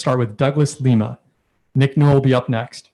start with Douglas Lima. Nick Newell will be up next.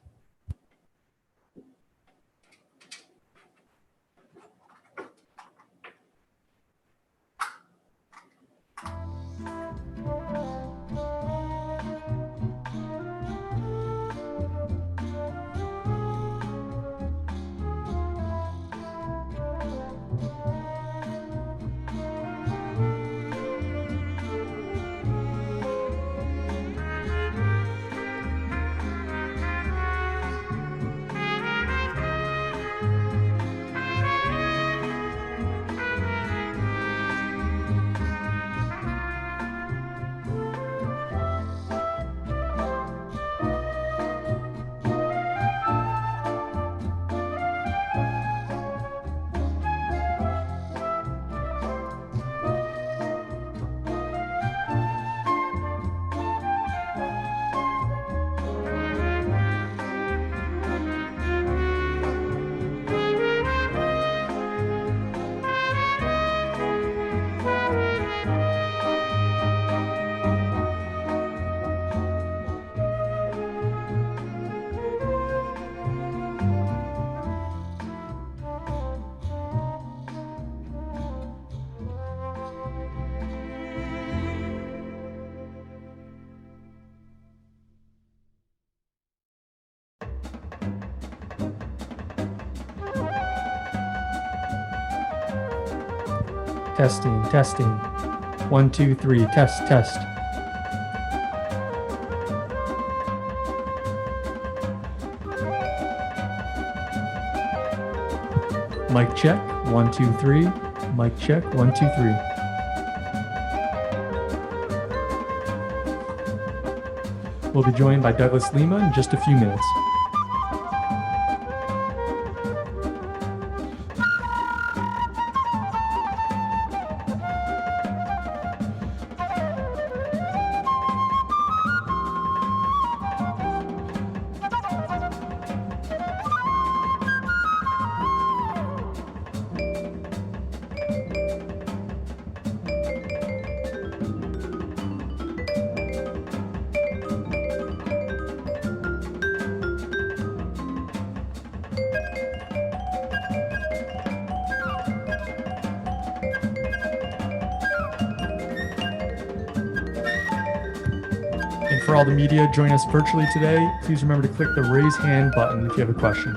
Testing. 1, 2, 3, test. Mic check, 1, 2, 3. Mic check, 1, 2, 3. We'll be joined by Douglas Lima in just a few minutes. And for all the media joining us virtually today, please remember to click the raise hand button if you have a question.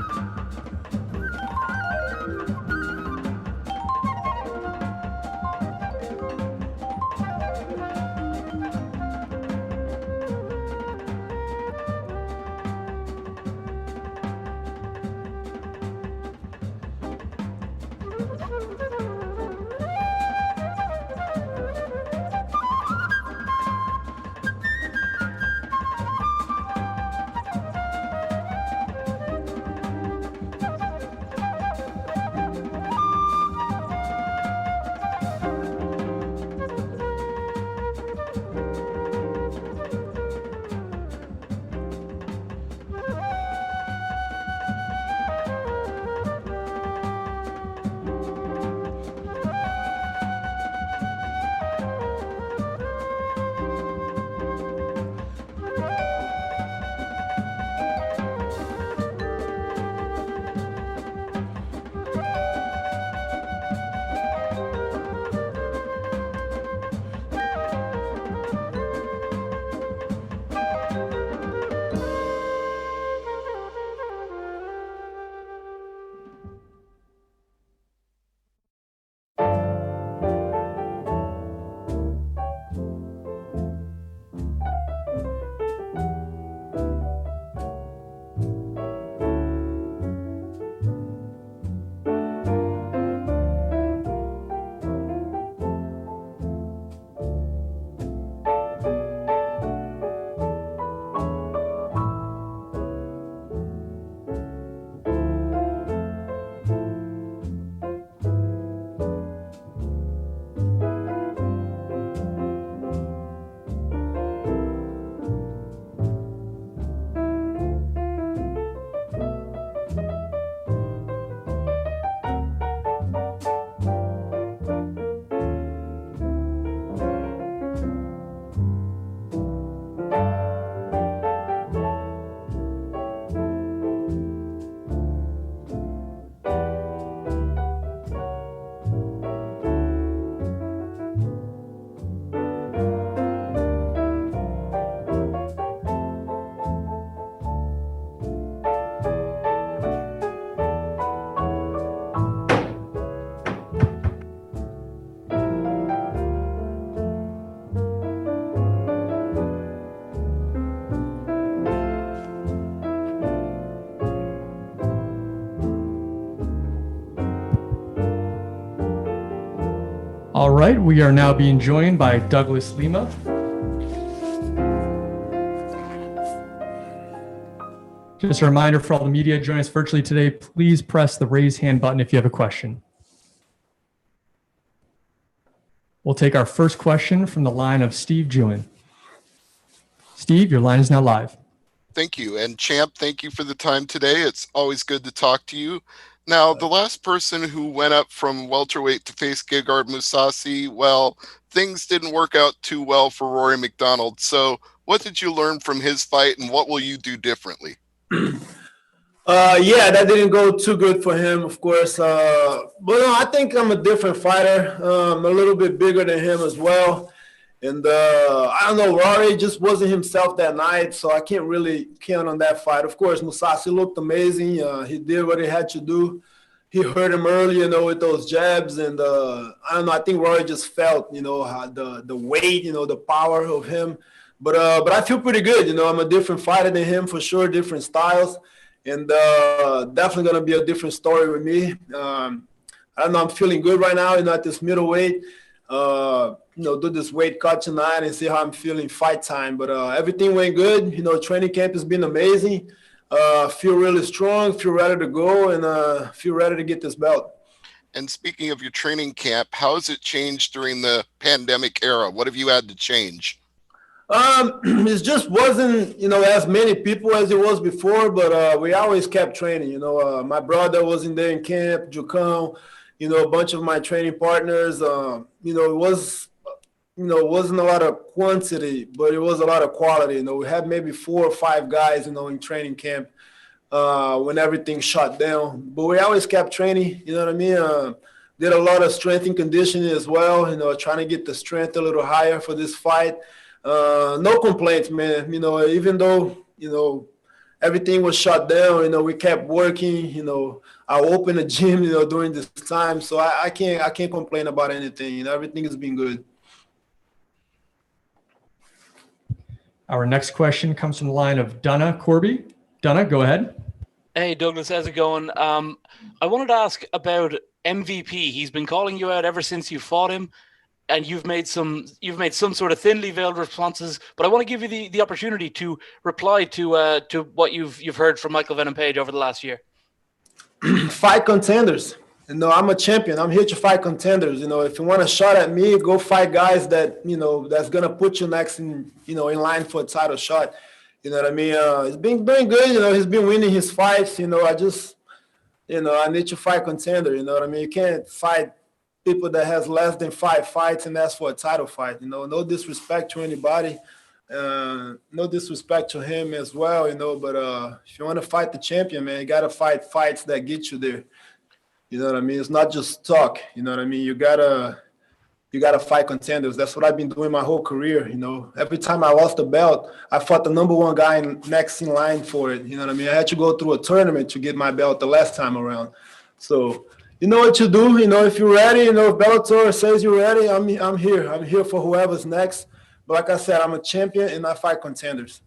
right, we are now being joined by Douglas Lima. Just a reminder for all the media joining us virtually today, please press the raise hand button if you have a question. We'll take our first question from the line of Steve Jewin. Steve, your line is now live. Thank you. And Champ, thank you for the time today. It's always good to talk to you. Now, the last person who went up from welterweight to face Gegard Mousasi, well, things didn't work out too well for Rory McDonald. So what did you learn from his fight, and what will you do differently? Yeah, that didn't go too good for him, of course. But no, I think I'm a different fighter. I'm a little bit bigger than him as well. And I don't know, Rory just wasn't himself that night, so I can't really count on that fight. Of course, Mousasi looked amazing. He did what he had to do. He hurt him early, with those jabs. And I don't know, I think Rory just felt, how the weight, the power of him. But I feel pretty good. I'm a different fighter than him for sure, different styles. And definitely going to be a different story with me. I don't know, I'm feeling good right now, at this middleweight. Do this weight cut tonight and see how I'm feeling fight time. But everything went good. Training camp has been amazing. Feel really strong, feel ready to go, and feel ready to get this belt. And speaking of your training camp, how has it changed during the pandemic era? What have you had to change? It just wasn't, as many people as it was before, but we always kept training. My brother was in there in camp, Jucão, a bunch of my training partners. It wasn't a lot of quantity, but it was a lot of quality. We had maybe 4 or 5 guys, in training camp when everything shut down. But we always kept training, you know what I mean? Did a lot of strength and conditioning as well, trying to get the strength a little higher for this fight. No complaints, man. Even though, everything was shut down, we kept working, I opened a gym, during this time. So I can't complain about anything. Everything has been good. Our next question comes from the line of Donna Corby. Donna, go ahead. Hey, Douglas, how's it going? I wanted to ask about MVP. He's been calling you out ever since you fought him, and you've made some sort of thinly veiled responses. But I want to give you the opportunity to reply to what you've heard from Michael Venom Page over the last year. Fight contenders. I'm a champion. I'm here to fight contenders. If you want a shot at me, go fight guys that, that's going to put you next in line for a title shot. You know what I mean? He's been doing good. He's been winning his fights. I just, I need to fight contender. You know what I mean? You can't fight people that has less than 5 fights and ask for a title fight. No disrespect to anybody. No disrespect to him as well, but if you want to fight the champion, man, you got to fight fights that get you there. You know what I mean? It's not just talk. You know what I mean? You gotta fight contenders. That's what I've been doing my whole career. Every time I lost the belt, I fought the number 1 guy next in line for it. You know what I mean? I had to go through a tournament to get my belt the last time around. So you know what you do. If you're ready, if Bellator says you're ready, I'm here. I'm here for whoever's next. But like I said, I'm a champion and I fight contenders.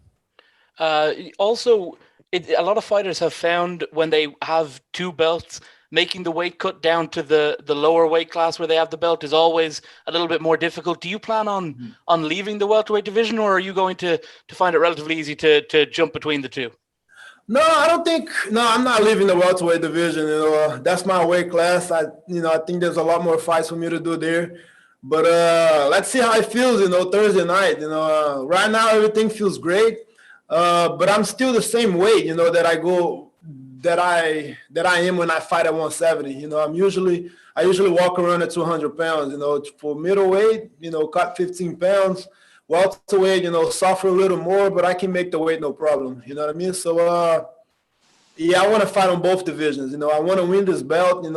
Also, a lot of fighters have found when they have 2 belts, making the weight cut down to the lower weight class where they have the belt is always a little bit more difficult. Do you plan on leaving the welterweight division, or are you going to find it relatively easy to jump between the 2? No, I'm not leaving the welterweight division. That's my weight class. I think there's a lot more fights for me to do there. But let's see how it feels, Thursday night. Right now everything feels great. But I'm still the same weight, that I am when I fight at 170. I usually walk around at 200 pounds. For middleweight, cut 15 pounds. Welterweight, suffer a little more, but I can make the weight no problem. You know what I mean? So I want to fight on both divisions. I want to win this belt.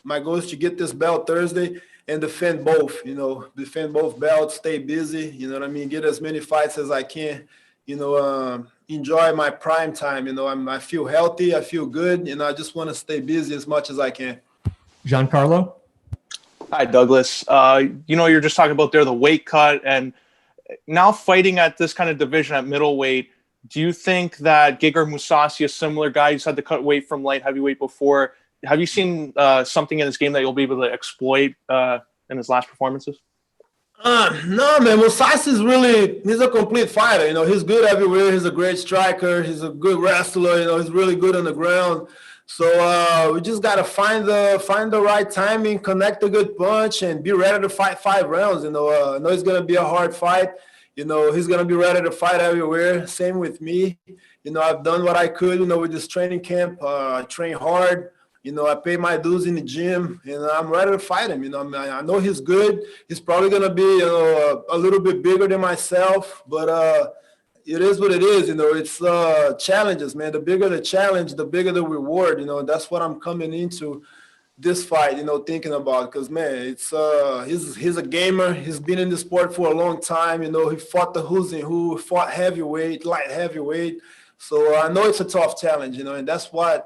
My goal is to get this belt Thursday and defend both. Defend both belts, stay busy. You know what I mean? Get as many fights as I can. Enjoy my prime time. I feel healthy. I feel good. I just want to stay busy as much as I can. Giancarlo? Hi, Douglas. You're just talking about the weight cut, and now fighting at this kind of division at middleweight. Do you think that Gegard Mousasi, a similar guy who's had to cut weight from light heavyweight before, have you seen something in this game that you'll be able to exploit in his last performances? No, man. Mousasi he's a complete fighter. He's good everywhere. He's a great striker. He's a good wrestler. He's really good on the ground. So we just gotta find the right timing, connect a good punch, and be ready to fight 5 rounds. I know it's gonna be a hard fight. He's gonna be ready to fight everywhere. Same with me. I've done what I could. With this training camp. I train hard. I pay my dues in the gym, and I'm ready to fight him. I know he's good. He's probably gonna be a little bit bigger than myself, but it is what it is. It's challenges, man. The bigger the challenge, the bigger the reward. That's what I'm coming into this fight, thinking about. Because man, it's he's a gamer. He's been in the sport for a long time. He fought the who's and who, fought heavyweight, light heavyweight. So I know it's a tough challenge, and that's why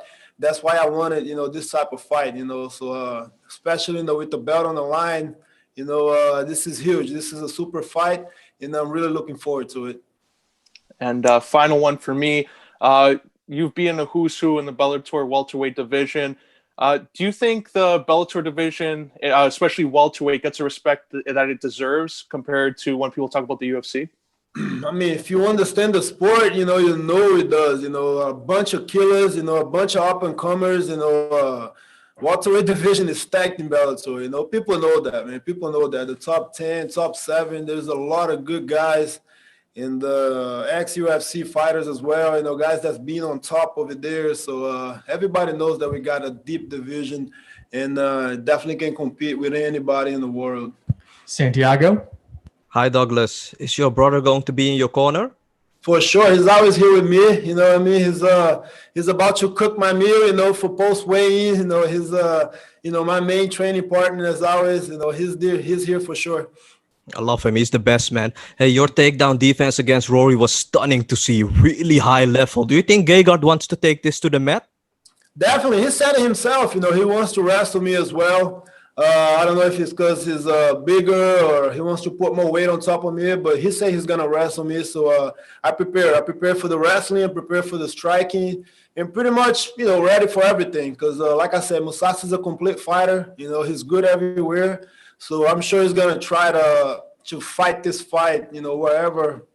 I wanted, this type of fight, so especially, with the belt on the line, this is huge. This is a super fight, and I'm really looking forward to it. And final one for me, you've been a who's who in the Bellator welterweight division. Do you think the Bellator division, especially welterweight, gets the respect that it deserves compared to when people talk about the UFC? I mean, if you understand the sport, you know it does. A bunch of killers, a bunch of up-and-comers, welterweight division is stacked in Bellator. People know that, man. People know that. The top 10, top 7, there's a lot of good guys in the ex-UFC fighters as well, guys that's been on top over there. So everybody knows that we got a deep division and definitely can compete with anybody in the world. Santiago? Hi, Douglas. Is your brother going to be in your corner? For sure. He's always here with me. You know what I mean? He's about to cook my meal, for post weigh-in. He's my main training partner as always. He's here for sure. I love him. He's the best, man. Hey, your takedown defense against Rory was stunning to see. Really high level. Do you think Gegard wants to take this to the mat? Definitely. He said it himself. He wants to wrestle me as well. I don't know if it's because he's bigger or he wants to put more weight on top of me, but he said he's going to wrestle me. So I prepare for the wrestling, I prepare for the striking, and pretty much, ready for everything. Because like I said, Mousasi is a complete fighter. He's good everywhere. So I'm sure he's going to try to fight this fight, wherever,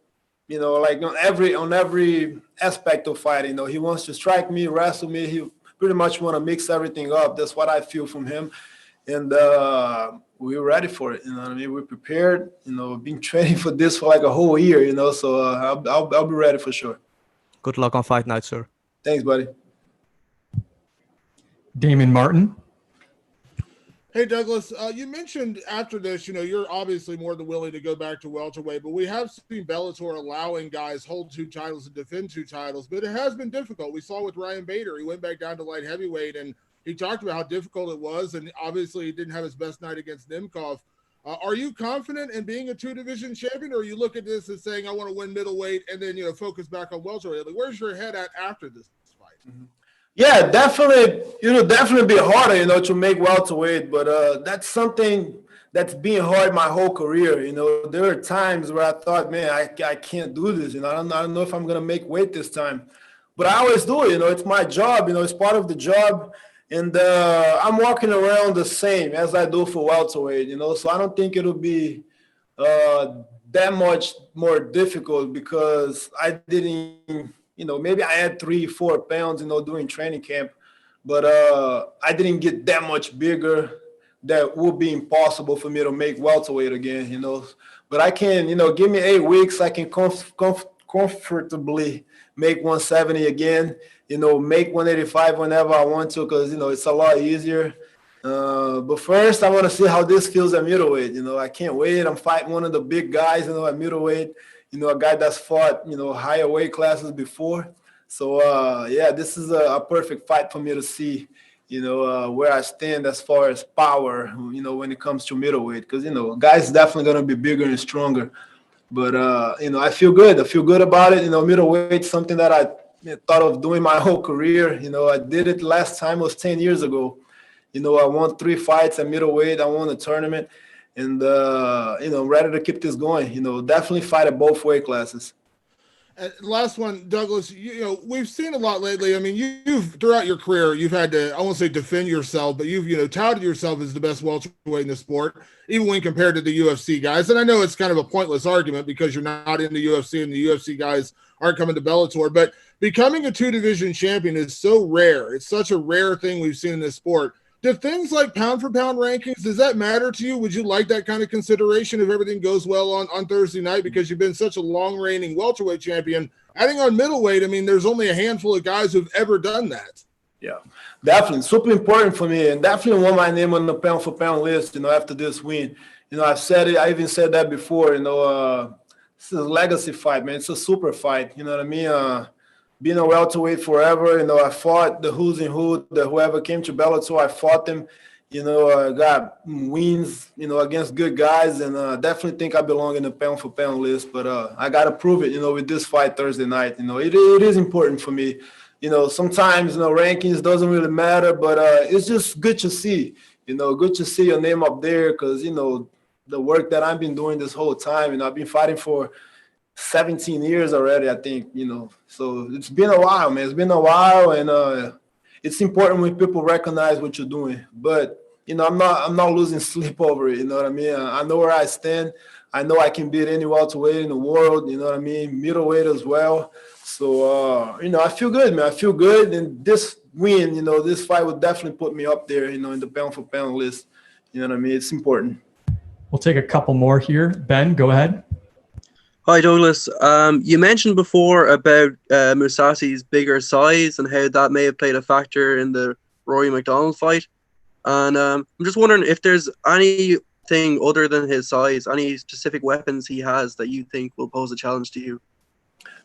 like on every aspect of fighting. He wants to strike me, wrestle me. He pretty much want to mix everything up. That's what I feel from him. And we're ready for it. What I mean? We're prepared. Been training for this for like a whole year. So I'll be ready for sure. Good luck on fight night, sir. Thanks, buddy. Damon Martin. Hey, Douglas, you mentioned after this, you're obviously more than willing to go back to welterweight, but we have seen Bellator allowing guys hold 2 titles and defend 2 titles, but it has been difficult. We saw with Ryan Bader, he went back down to light heavyweight, and he talked about how difficult it was, and obviously he didn't have his best night against Nemkov. Are you confident in being a 2-division champion, or you look at this as saying, I want to win middleweight and then, focus back on welterweight? Like, where's your head at after this fight? Mm-hmm. Yeah, definitely. Definitely be harder, to make welterweight, but that's something that's been hard my whole career. There are times where I thought, man, I can't do this. I don't know if I'm gonna make weight this time, but I always do it. It's my job. It's part of the job, and I'm walking around the same as I do for welterweight. So I don't think it'll be that much more difficult because I didn't. Maybe I had 3-4 pounds, during training camp, but I didn't get that much bigger. That would be impossible for me to make welterweight again, But I can, give me 8 weeks, I can comfortably make 170 again, make 185 whenever I want to, because, it's a lot easier. But first, I want to see how this feels at middleweight. I can't wait. I'm fighting one of the big guys, at middleweight. A guy that's fought, higher weight classes before. So, this is a perfect fight for me to see, where I stand as far as power, when it comes to middleweight. Because, guys definitely going to be bigger and stronger. But, I feel good. I feel good about it. Middleweight, something that I thought of doing my whole career. I did it last time, it was 10 years ago. I won 3 fights at middleweight. I won a tournament. And, ready to keep this going. Definitely fight at both weight classes. Last one, Douglas. You know, we've seen a lot lately. I mean, you've throughout your career, you've had to, I won't say defend yourself, but you've, touted yourself as the best welterweight in the sport, even when compared to the UFC guys. And I know it's kind of a pointless argument because you're not in the UFC and the UFC guys aren't coming to Bellator. But becoming a 2-division champion is so rare. It's such a rare thing we've seen in this sport. Do things like pound for pound rankings, does that matter to you? Would you like that kind of consideration if everything goes well on Thursday night? Because you've been such a long reigning welterweight champion. Adding on middleweight, I mean, there's only a handful of guys who've ever done that. Yeah, definitely. Super important for me. And definitely want my name on the pound for pound list, after this win. I've said it. I even said that before, it's a legacy fight, man. It's a super fight. You know what I mean? Being a welterweight forever, I fought the who's and whoever came to Bellator, I fought them. I got wins, against good guys, and definitely think I belong in the pound for pound list. But I got to prove it, with this fight Thursday night. It is important for me. Sometimes, rankings doesn't really matter, but it's just good to see, good to see your name up there because, the work that I've been doing this whole time, I've been fighting for 17 years already, I think, so it's been a while, man. It's been a while, and it's important when people recognize what you're doing. But, I'm not losing sleep over it, you know what I mean? I know where I stand. I know I can beat any welterweight in the world, you know what I mean? Middleweight as well. So, I feel good, man. I feel good, and this win, this fight would definitely put me up there, in the pound for pound list. You know what I mean? It's important. We'll take a couple more here. Ben, go ahead. Hi, Douglas. You mentioned before about Mousasi's bigger size and how that may have played a factor in the Rory McDonald fight. And I'm just wondering if there's anything other than his size, any specific weapons he has that you think will pose a challenge to you.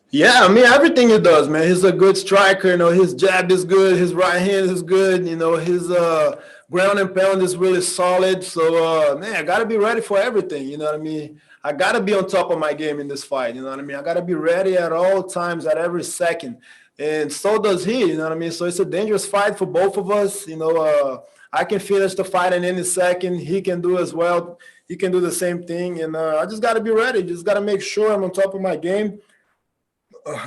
Yeah, I mean, everything he does, man. He's a good striker. His jab is good. His right hand is good. His ground and pound is really solid. So, man, I got to be ready for everything. You know what I mean? I got to be on top of my game in this fight. You know what I mean? I got to be ready at all times, at every second. And so does he, you know what I mean? So it's a dangerous fight for both of us. I can finish the fight in any second. He can do as well. He can do the same thing. And I just got to be ready. Just got to make sure I'm on top of my game.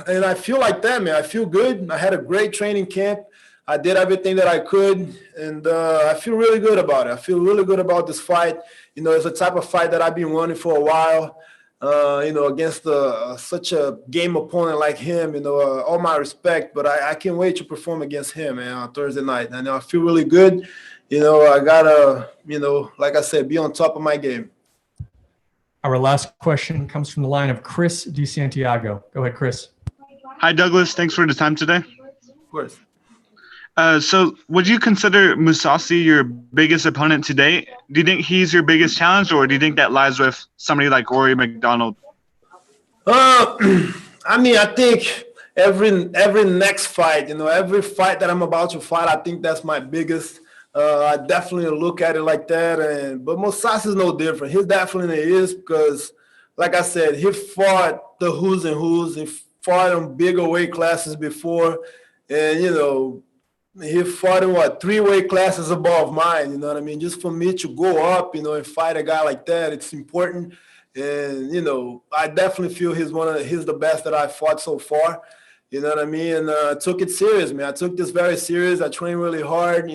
And I feel like that, man. I feel good. I had a great training camp. I did everything that I could, and I feel really good about it. I feel really good about this fight. It's a type of fight that I've been wanting for a while, against such a game opponent like him, all my respect, but I can't wait to perform against him, man, on Thursday night. And I feel really good. I got to, like I said, be on top of my game. Our last question comes from the line of Chris DeSantiago. Go ahead, Chris. Hi, Douglas. Thanks for the time today. Of course. So would you consider Mousasi your biggest opponent today? Do you think he's your biggest challenge, or do you think that lies with somebody like Rory McDonald? I mean, I think every next fight, every fight that I'm about to fight, I think that's my biggest. I definitely look at it like that. But Mousasi is no different. He definitely is because, like I said, he fought the who's and who's. He fought in bigger weight classes before. And, he fought in 3 weight classes above mine, you know what I mean? Just for me to go up, and fight a guy like that, it's important. And, I definitely feel he's the best that I've fought so far. You know what I mean? And I took it serious, man. I took this very serious. I trained really hard.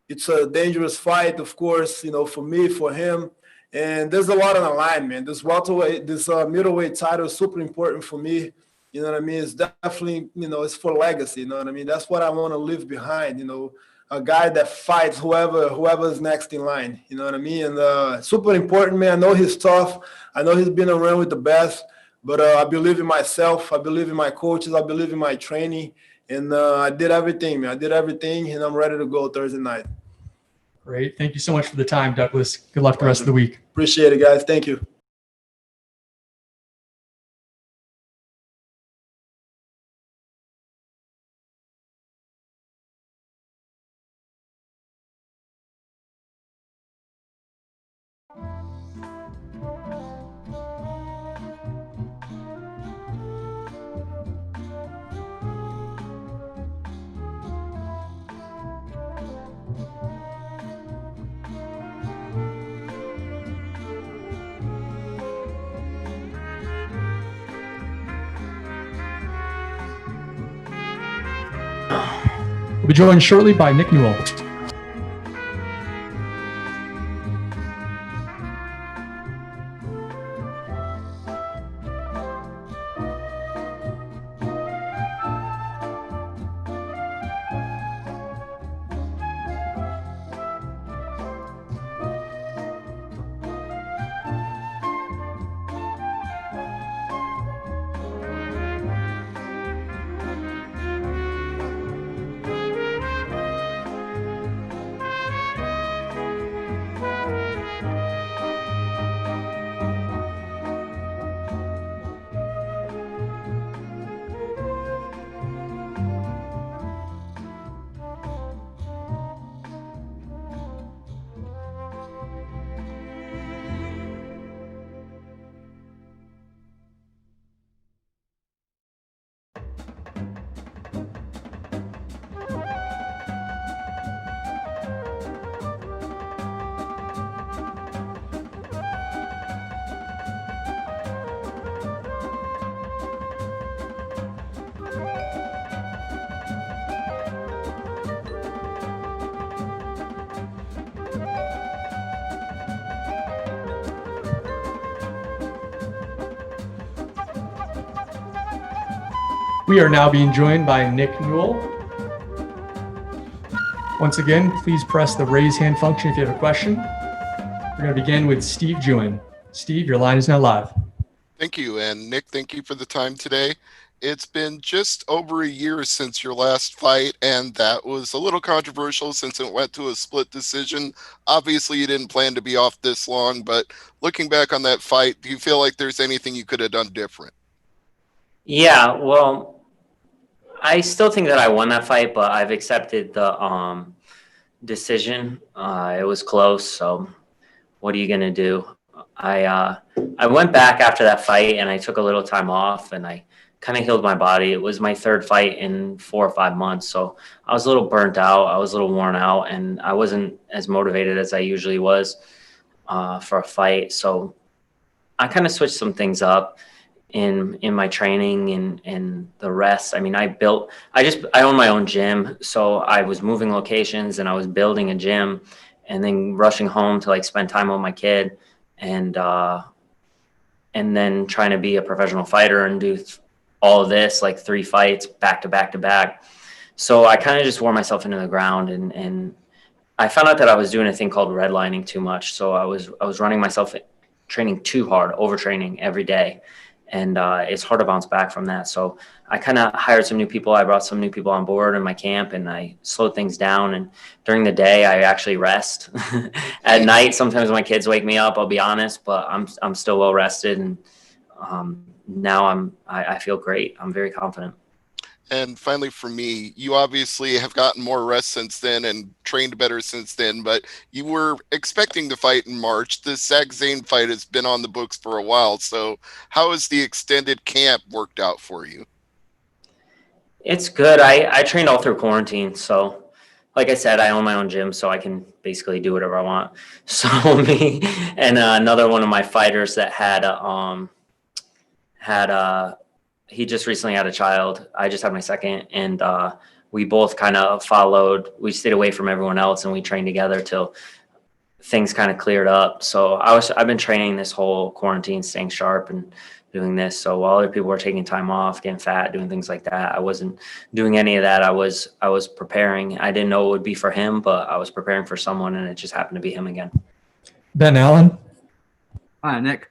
It's a dangerous fight, of course, for me, for him. And there's a lot on the line, man. This middleweight title is super important for me. You know what I mean? It's definitely, it's for legacy. You know what I mean? That's what I want to leave behind, a guy that fights whoever's next in line. You know what I mean? And super important, man. I know he's tough. I know he's been around with the best, but I believe in myself. I believe in my coaches. I believe in my training. And I did everything, man. I did everything, and I'm ready to go Thursday night. Great. Thank you so much for the time, Douglas. Good luck the rest of the week. Appreciate it, guys. Thank you. be joined shortly by Nick Newell. We are now being joined by Nick Newell. Once again, please press the raise hand function if you have a question. We're going to begin with Steve Jewin. Steve, your line is now live. Thank you. And Nick, thank you for the time today. It's been just over a year since your last fight, and that was a little controversial since it went to a split decision. Obviously, you didn't plan to be off this long, but looking back on that fight, do you feel like there's anything you could have done different? Yeah, well, I still think that I won that fight, but I've accepted the decision. It was close, so what are you gonna do? I went back after that fight and I took a little time off and I kind of healed my body. It was my third fight in 4 or 5 months, so I was a little burnt out. I was a little worn out, and I wasn't as motivated as I usually was for a fight. So I kind of switched some things up in my training and the rest. I mean, I own my own gym, so I was moving locations and I was building a gym and then rushing home to like spend time with my kid and then trying to be a professional fighter and do all of this, like 3 fights back to back to back. So I kind of just wore myself into the ground, and I found out that I was doing a thing called redlining too much. So I was running myself training too hard, overtraining every day. And it's hard to bounce back from that. So I kind of hired some new people. I brought some new people on board in my camp, and I slowed things down. And during the day, I actually rest. At night, sometimes my kids wake me up, I'll be honest, but I'm still well rested. And now I feel great. I'm very confident. And finally, for me, you obviously have gotten more rest since then and trained better since then, but you were expecting to fight in March. The Zach Zane fight has been on the books for a while. So how has the extended camp worked out for you? It's good. I trained all through quarantine. So like I said, I own my own gym, so I can basically do whatever I want. So me and another one of my fighters that he just recently had a child. I just had my second, and we both kind of followed. We stayed away from everyone else, and we trained together till things kind of cleared up. So I've been training this whole quarantine, staying sharp and doing this. So while other people were taking time off, getting fat, doing things like that, I wasn't doing any of that. I was preparing. I didn't know it would be for him, but I was preparing for someone, and it just happened to be him again. Ben Allen. Hi, Nick.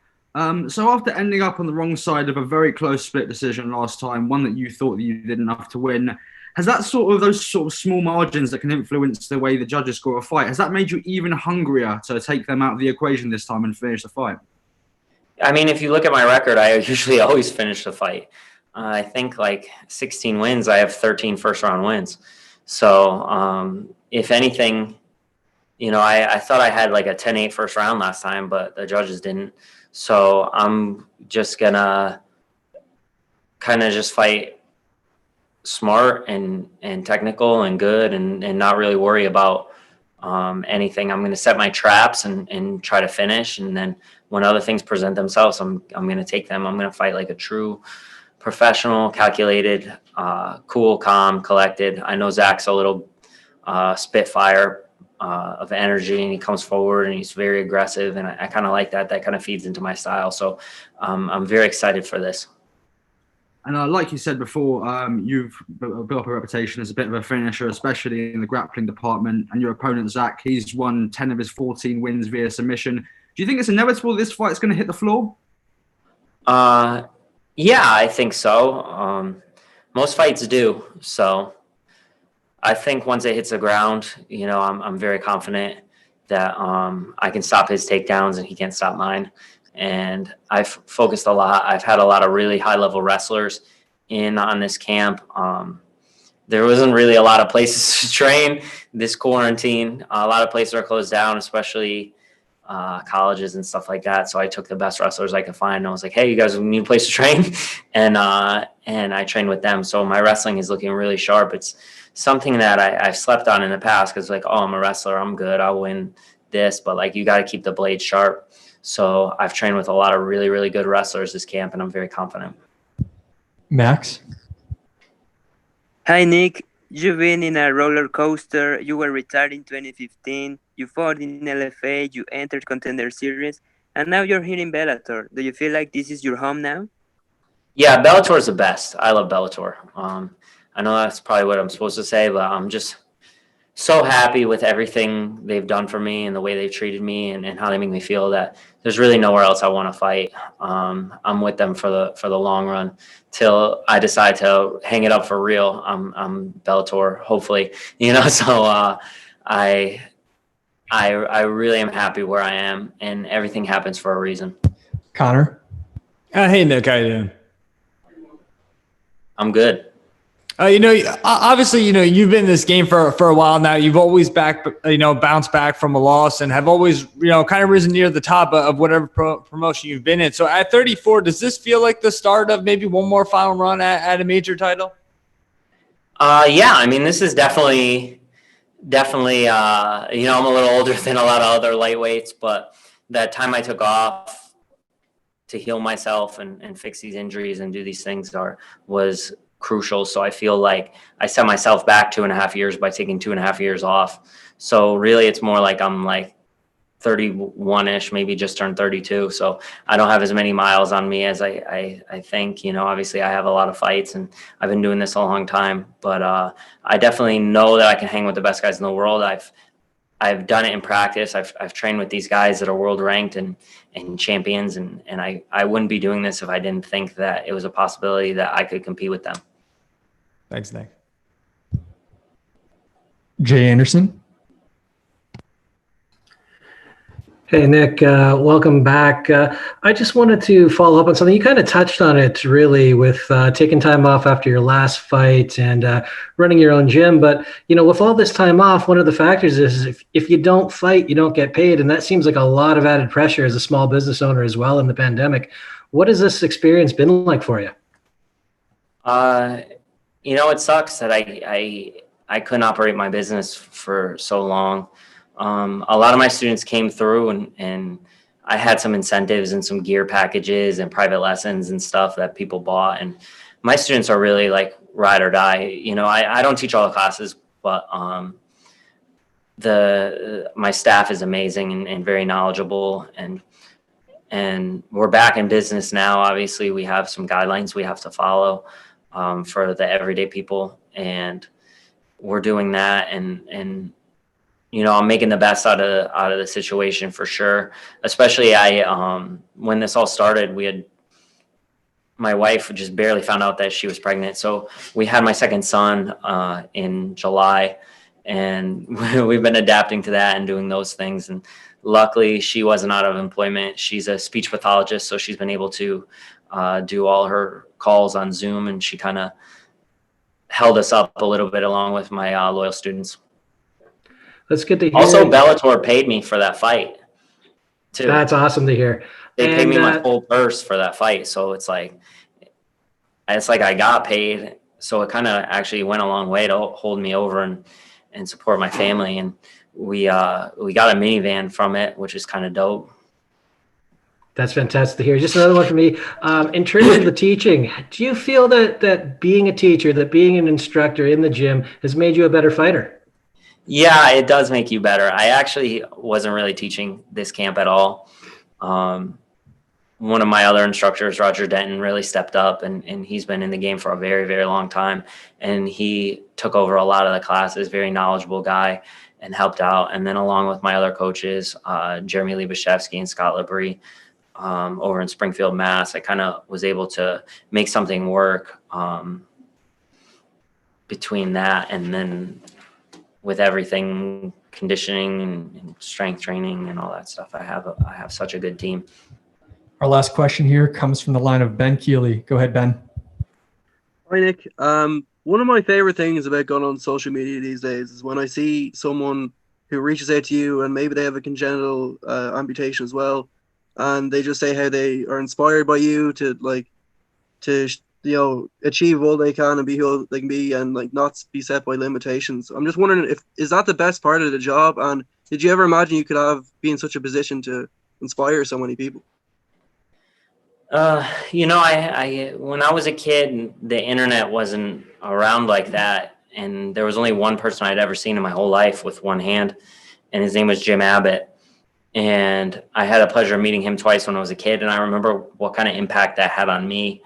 So after ending up on the wrong side of a very close split decision last time, one that you thought that you did enough to win, has that those sort of small margins that can influence the way the judges score a fight, has that made you even hungrier to take them out of the equation this time and finish the fight? I mean, if you look at my record, I usually always finish the fight. I think like 16 wins, I have 13 first-round wins. So if anything, I thought I had like a 10-8 first round last time, but the judges didn't. So I'm just gonna kind of just fight smart and technical and good and not really worry about anything. I'm gonna set my traps and try to finish, and then when other things present themselves, I'm gonna take them. I'm gonna fight like a true professional, calculated, cool, calm, collected. I know Zach's a little spitfire of energy, and he comes forward and he's very aggressive, and I kind of like that. That kind of feeds into my style. So I'm very excited for this. And like you said before, you've built up a reputation as a bit of a finisher, especially in the grappling department. And your opponent, Zach, he's won 10 of his 14 wins via submission. Do you think it's inevitable this fight's going to hit the floor? Yeah, I think so. Most fights do. So I think once it hits the ground, you know, I'm very confident that I can stop his takedowns and he can't stop mine. And I've focused a lot. I've had a lot of really high-level wrestlers in on this camp. There wasn't really a lot of places to train this quarantine. A lot of places are closed down, especially colleges and stuff like that. So I took the best wrestlers I could find. And I was like, hey, you guys need a place to train? And I trained with them. So my wrestling is looking really sharp. It's something that I've slept on in the past because, like, oh, I'm a wrestler. I'm good. I'll win this. But, like, you got to keep the blade sharp. So I've trained with a lot of really, really good wrestlers this camp, and I'm very confident. Max? Hi, Nick. You've been in a roller coaster. You were retired in 2015. You fought in LFA. You entered Contender Series. And now you're here in Bellator. Do you feel like this is your home now? Yeah, Bellator is the best. I love Bellator. I know that's probably what I'm supposed to say, but I'm just so happy with everything they've done for me and the way they've treated me and how they make me feel that there's really nowhere else I want to fight. I'm with them for the long run till I decide to hang it up for real. I'm Bellator, hopefully, you know. So I really am happy where I am, and everything happens for a reason. Connor? Hey, Nick, how you doing? I'm good. Obviously, you've been in this game for a while now. You've always bounced back from a loss and have always, kind of risen near the top of whatever promotion you've been in. So at 34, does this feel like the start of maybe one more final run at a major title? Yeah, I mean, this is definitely, I'm a little older than a lot of other lightweights, but that time I took off to heal myself and fix these injuries and do these things was crucial. So I feel like I set myself back 2.5 years by taking 2.5 years off. So really it's more like I'm like 31-ish, maybe just turned 32. So I don't have as many miles on me as I think. Obviously I have a lot of fights and I've been doing this a long time, but I definitely know that I can hang with the best guys in the world. I've done it in practice. I've trained with these guys that are world ranked and champions, and I wouldn't be doing this if I didn't think that it was a possibility that I could compete with them. Thanks, Nick. Jay Anderson? Hey, Nick, welcome back. I just wanted to follow up on something. You kind of touched on it really with taking time off after your last fight and running your own gym. But, with all this time off, one of the factors is if you don't fight, you don't get paid. And that seems like a lot of added pressure as a small business owner as well in the pandemic. What has this experience been like for you? It sucks that I couldn't operate my business for so long. A lot of my students came through and I had some incentives and some gear packages and private lessons and stuff that people bought. And my students are really like ride or die. I don't teach all the classes, but my staff is amazing and very knowledgeable. And we're back in business now. Obviously, we have some guidelines we have to follow for the everyday people. And we're doing that. And I'm making the best out of the situation for sure. Especially when this all started, my wife just barely found out that she was pregnant. So we had my second son in July, and we've been adapting to that and doing those things. And luckily she wasn't out of employment. She's a speech pathologist, so she's been able to do all her calls on Zoom, and she kind of held us up a little bit along with my loyal students. That's good to hear. Also, Bellator paid me for that fight, too. That's awesome to hear. They paid me my full purse for that fight, so it's like I got paid. So it kind of actually went a long way to hold me over and support my family. And we got a minivan from it, which is kind of dope. That's fantastic to hear. Just another one for me. In terms of the teaching, do you feel that being a teacher, that being an instructor in the gym has made you a better fighter? Yeah, it does make you better. I actually wasn't really teaching this camp at all. One of my other instructors, Roger Denton, really stepped up, and he's been in the game for a very, very long time. And he took over a lot of the classes, very knowledgeable guy, and helped out. And then along with my other coaches, Jeremy Libashevsky and Scott Labrie, over in Springfield, Mass, I kind of was able to make something work between that, and then with everything, conditioning and strength training and all that stuff, I have such a good team. Our last question here comes from the line of Ben Keeley. Go ahead, Ben. Hi, Nick. One of my favorite things about going on social media these days is when I see someone who reaches out to you and maybe they have a congenital amputation as well, and they just say how they are inspired by you to achieve all they can and be who they can be, and not be set by limitations. I'm just wondering, is that the best part of the job, and did you ever imagine you could be in such a position to inspire so many people? I when I was a kid, the internet wasn't around like that, and there was only one person I'd ever seen in my whole life with one hand, and his name was Jim Abbott. And I had the pleasure of meeting him twice when I was a kid, and I remember what kind of impact that had on me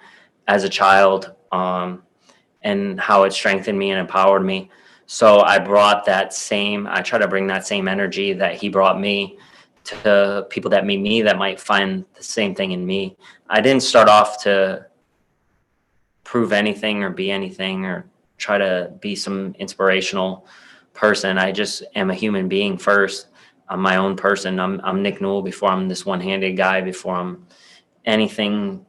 as a child, and how it strengthened me and empowered me. So I try to bring that same energy that he brought me to people that meet me that might find the same thing in me. I didn't start off to prove anything or be anything or try to be some inspirational person. I just am a human being first. I'm my own person. I'm Nick Newell before I'm this one-handed guy, before I'm anything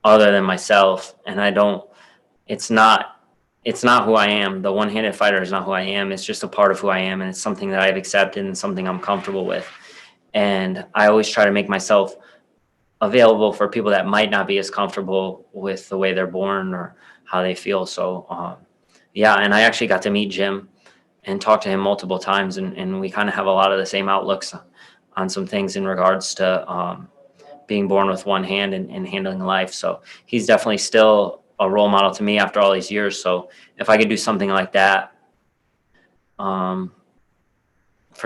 other than myself. And it's not who I am. The one-handed fighter is not who I am. It's just a part of who I am, and it's something that I've accepted and something I'm comfortable with. And I always try to make myself available for people that might not be as comfortable with the way they're born or how they feel. So, and I actually got to meet Jim and talk to him multiple times, and we kind of have a lot of the same outlooks on some things in regards to being born with one hand and handling life. So he's definitely still a role model to me after all these years. So if I could do something like that for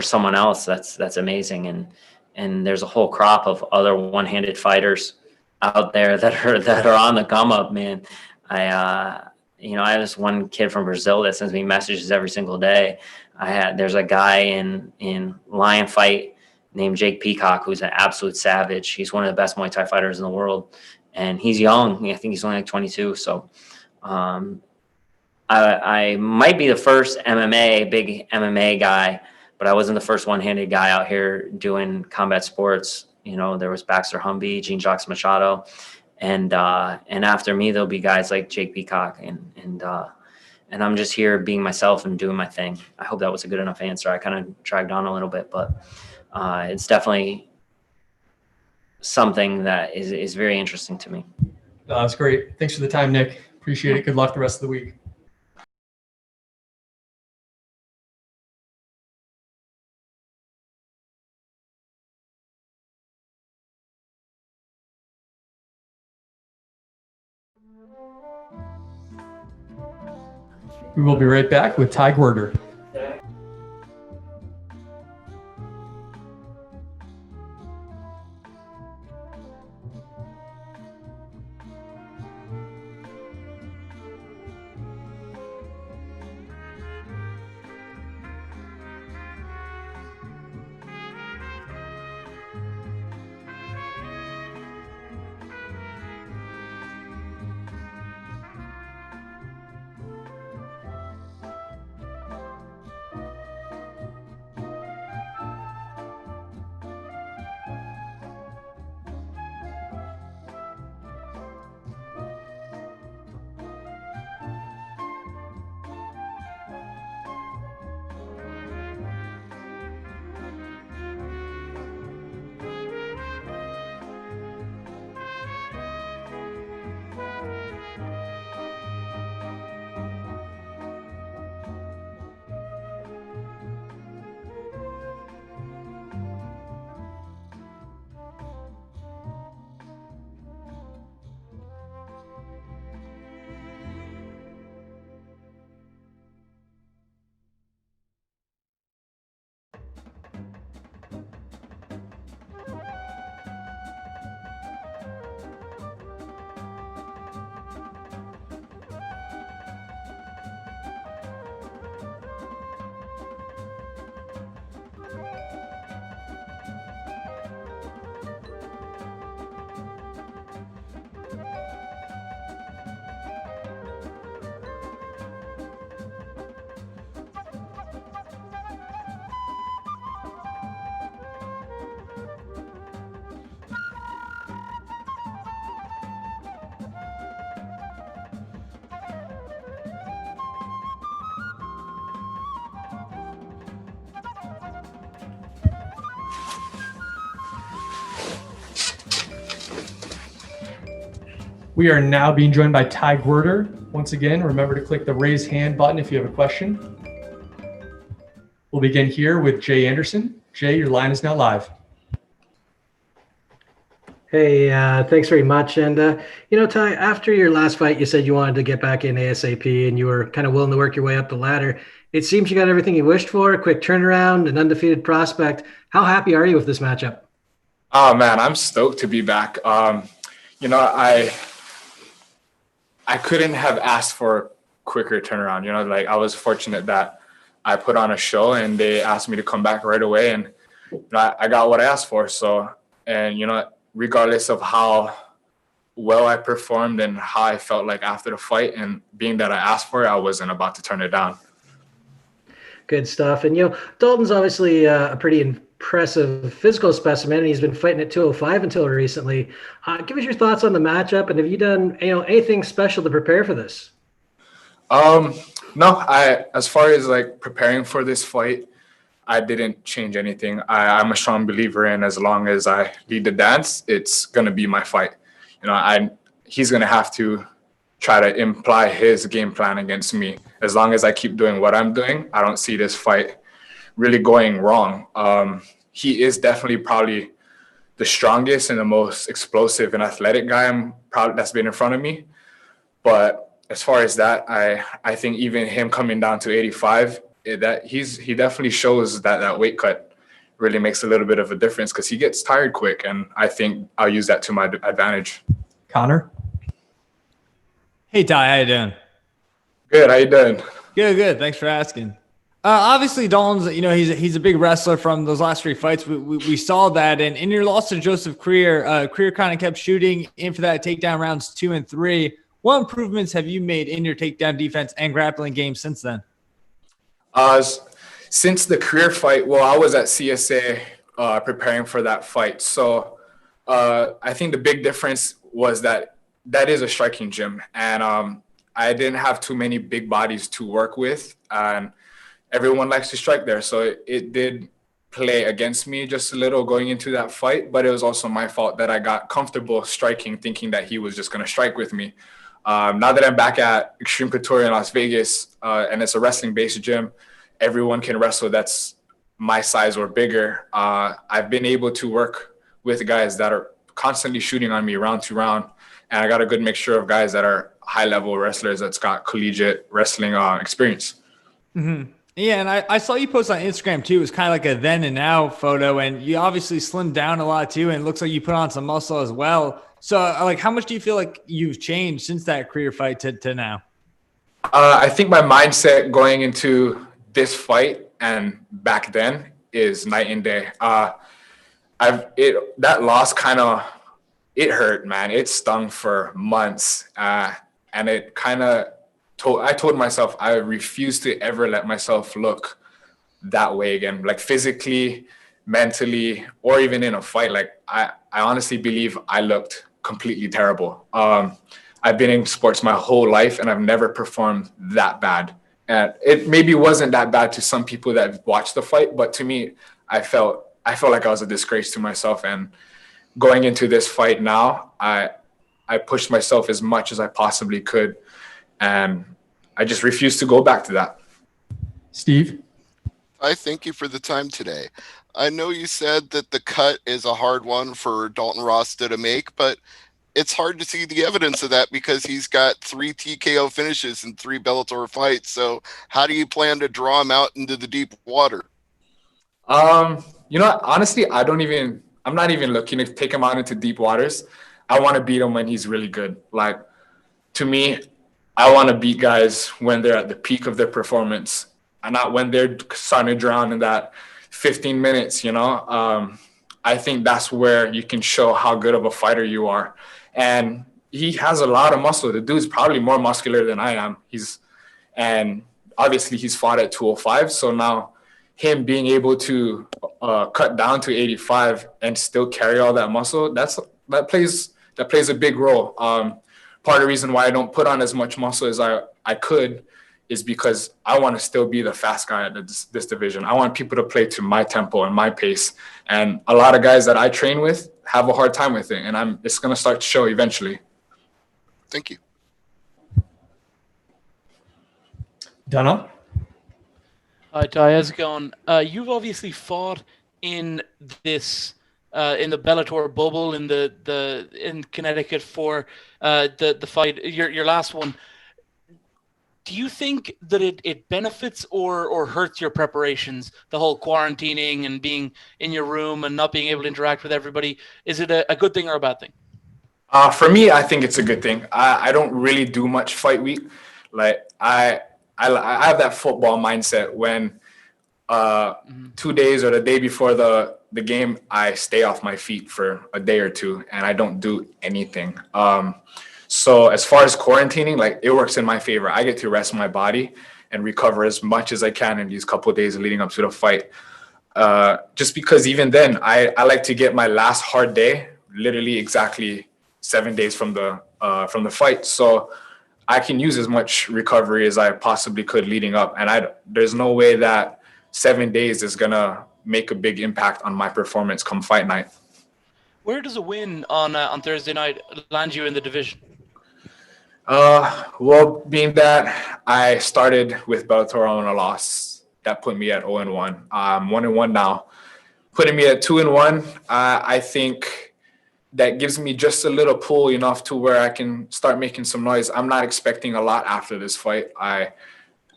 someone else, that's amazing. And there's a whole crop of other one-handed fighters out there that are on the come up, man. I have this one kid from Brazil that sends me messages every single day. There's a guy in Lion Fight named Jake Peacock, who's an absolute savage. He's one of the best Muay Thai fighters in the world. And he's young. I think he's only like 22. So I might be the first big MMA guy, but I wasn't the first one-handed guy out here doing combat sports. There was Baxter Humby, Jean-Jacques Machado. And after me, there'll be guys like Jake Peacock. And I'm just here being myself and doing my thing. I hope that was a good enough answer. I kind of dragged on a little bit, but it's definitely something that is very interesting to me. That's great. Thanks for the time, Nick. Appreciate it. Good luck the rest of the week. We will be right back with Ty Gwerder. We are now being joined by Ty Gwerder. Once again, remember to click the raise hand button if you have a question. We'll begin here with Jay Anderson. Jay, your line is now live. Hey, thanks very much. And, Ty, after your last fight, you said you wanted to get back in ASAP and you were kind of willing to work your way up the ladder. It seems you got everything you wished for, a quick turnaround, an undefeated prospect. How happy are you with this matchup? Oh, man, I'm stoked to be back. I couldn't have asked for a quicker turnaround. I was fortunate that I put on a show and they asked me to come back right away. And I got what I asked for. So, and, regardless of how well I performed and how I felt like after the fight, and being that I asked for it, I wasn't about to turn it down. Good stuff. And, Dalton's obviously a pretty impressive physical specimen, and he's been fighting at 205 until recently. Give us your thoughts on the matchup, and have you done anything special to prepare for this? No, as far as preparing for this fight, I didn't change anything. I'm a strong believer in as long as I lead the dance, it's going to be my fight. He's going to have to try to imply his game plan against me. As long as I keep doing what I'm doing, I don't see this fight really going wrong. He is definitely probably the strongest and the most explosive and athletic guy that's been in front of me. But as far as that, I think even him coming down to 85, he definitely shows that weight cut really makes a little bit of a difference because he gets tired quick, and I think I'll use that to my advantage. Connor? Hey, Ty, how you doing? Good, how you doing? Good. Thanks for asking. Obviously, Dalton's, he's a big wrestler from those last three fights. We saw that, and in your loss to Joseph Creer, Creer kind of kept shooting in for that takedown rounds 2 and 3. What improvements have you made in your takedown defense and grappling game since then? Since the Creer fight, I was at CSA preparing for that fight. So I think the big difference was that is a striking gym, and I didn't have too many big bodies to work with, and everyone likes to strike there. So it did play against me just a little going into that fight, but it was also my fault that I got comfortable striking, thinking that he was just going to strike with me. Now that I'm back at Extreme Couture in Las Vegas, and it's a wrestling-based gym, everyone can wrestle that's my size or bigger. I've been able to work with guys that are constantly shooting on me round to round, and I got a good mixture of guys that are high-level wrestlers that's got collegiate wrestling experience. Mm-hmm. Yeah, and I saw you post on Instagram too. It was kind of like a then and now photo, and you obviously slimmed down a lot too, and it looks like you put on some muscle as well. So, how much do you feel like you've changed since that career fight to now? I think my mindset going into this fight and back then is night and day. That loss it hurt, man. It stung for months, and it I told myself I refuse to ever let myself look that way again, like physically, mentally, or even in a fight. I honestly believe I looked completely terrible. I've been in sports my whole life, and I've never performed that bad. And it maybe wasn't that bad to some people that watched the fight, but to me, I felt like I was a disgrace to myself. And going into this fight now, I pushed myself as much as I possibly could, and I just refuse to go back to that. Steve? I thank you for the time today. I know you said that the cut is a hard one for Dalton Rasta to make, but it's hard to see the evidence of that because he's got 3 TKO finishes in 3 Bellator fights. So how do you plan to draw him out into the deep water? Honestly, I'm not even looking to take him out into deep waters. I want to beat him when he's really good. To me, I want to beat guys when they're at the peak of their performance and not when they're starting to drown in that 15 minutes, I think that's where you can show how good of a fighter you are. And he has a lot of muscle. The dude's probably more muscular than I am. And obviously he's fought at 205. So now him being able to cut down to 85 and still carry all that muscle, that plays a big role. Part of the reason why I don't put on as much muscle as I could is because I want to still be the fast guy at this division. I want people to play to my tempo and my pace. And a lot of guys that I train with have a hard time with it. And it's going to start to show eventually. Thank you. Donna? Hi, Ty. How's it going? You've obviously fought in this in the Bellator bubble in Connecticut for the fight, your last one. Do you think that it benefits or hurts your preparations, the whole quarantining and being in your room and not being able to interact with everybody? Is it a good thing or a bad thing? For me, I think it's a good thing. I don't really do much fight week. Like I have that football mindset when 2 days or the day before the game, I stay off my feet for a day or two and I don't do anything. So as far as quarantining, like it works in my favor. I get to rest my body and recover as much as I can in these couple of days leading up to the fight. Just because even then, I like to get my last hard day literally exactly 7 days from the fight, so I can use as much recovery as I possibly could leading up. And there's no way that 7 days is gonna make a big impact on my performance come fight night. Where does a win on Thursday night land you in the division? Well, being that I started with Bellator on a loss, that put me at 0-1. I'm 1-1 now, putting me at 2-1. I think that gives me just a little pull enough to where I can start making some noise. I'm not expecting a lot after this fight. A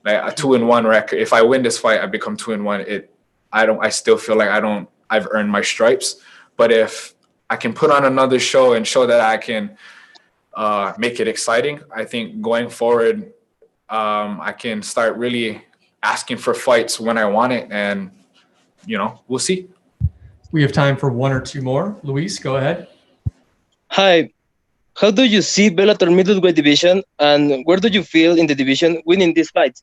2-1 record. If I win this fight, I become 2-1. I still feel like I've earned my stripes. But if I can put on another show and show that I can make it exciting, I think going forward, I can start really asking for fights when I want it, and we'll see. We have time for one or two more. Luis, go ahead. Hi, how do you see Bellator middleweight division, and where do you feel in the division winning this fight?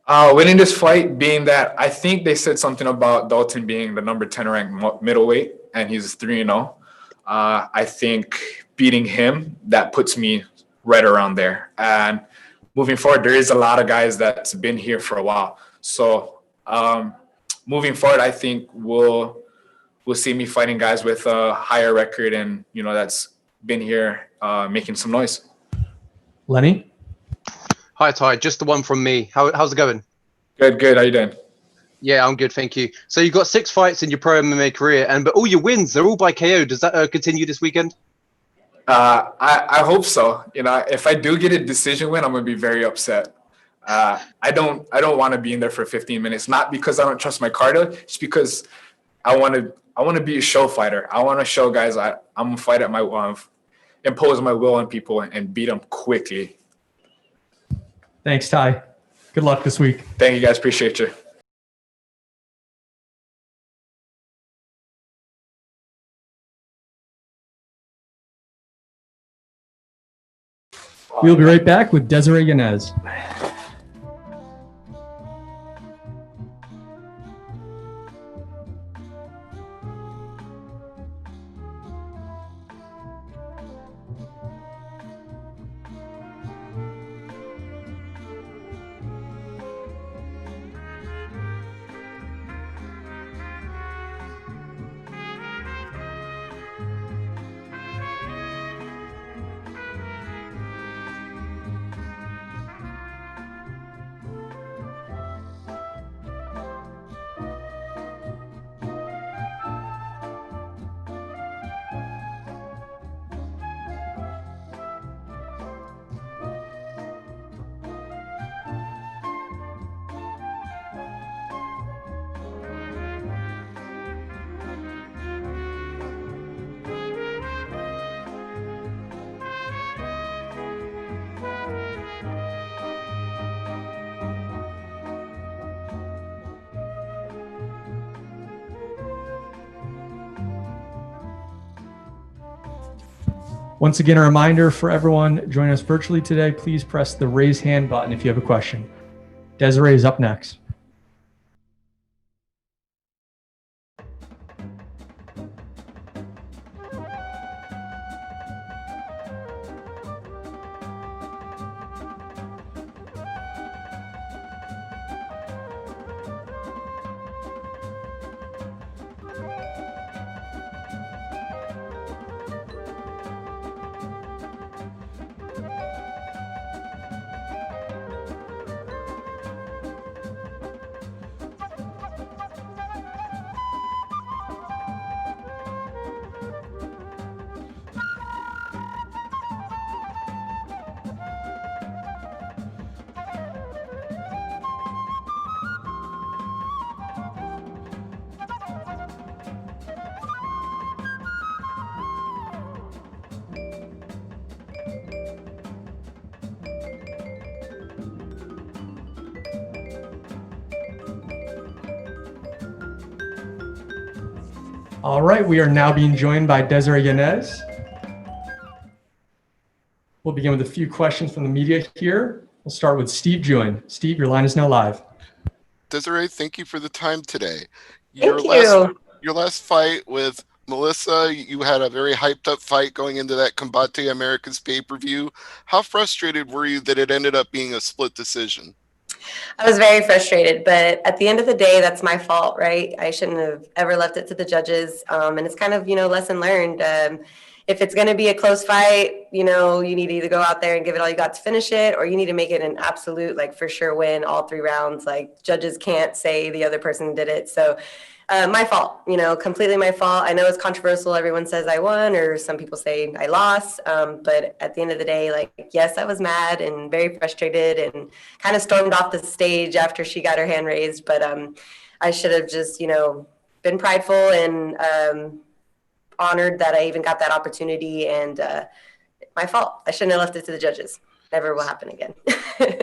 Winning this fight, being that I think they said something about Dalton being the number 10 ranked middleweight, and he's 3-0. I think beating him, that puts me right around there. And moving forward, there is a lot of guys that's been here for a while. So moving forward, I think we'll see me fighting guys with a higher record and, that's been here making some noise. Lenny? Hi, Ty. Just the one from me. How's it going? Good. How you doing? Yeah, I'm good, thank you. So you've got 6 fights in your pro MMA career, but all your wins, they're all by KO. Does that continue this weekend? I hope so. If I do get a decision win, I'm gonna be very upset. I don't want to be in there for 15 minutes. Not because I don't trust my cardio, just because I want to be a show fighter. I want to show guys I'm gonna fight at my impose my will on people and beat them quickly. Thanks, Ty. Good luck this week. Thank you, guys. Appreciate you. We'll be right back with Desiree Yanez. Once again, a reminder for everyone joining us virtually today, please press the raise hand button if you have a question. Desiree is up next. All right, we are now being joined by Desiree Yanez. We'll begin with a few questions from the media here. We'll start with Steve Juin. Steve, your line is now live. Desiree, thank you for the time today. Thank you. Your last fight with Melissa, you had a very hyped up fight going into that Combate Americas pay-per-view. How frustrated were you that it ended up being a split decision? I was very frustrated, but at the end of the day, that's my fault, right? I shouldn't have ever left it to the judges. And it's kind of, lesson learned. If it's going to be a close fight, you need to either go out there and give it all you got to finish it, or you need to make it an absolute, for sure win all 3 rounds. Judges can't say the other person did it. So my fault, completely my fault. I know it's controversial. Everyone says I won, or some people say I lost. But at the end of the day, yes, I was mad and very frustrated and kind of stormed off the stage after she got her hand raised. But I should have just, been prideful and honored that I even got that opportunity. And my fault. I shouldn't have left it to the judges. Never will happen again.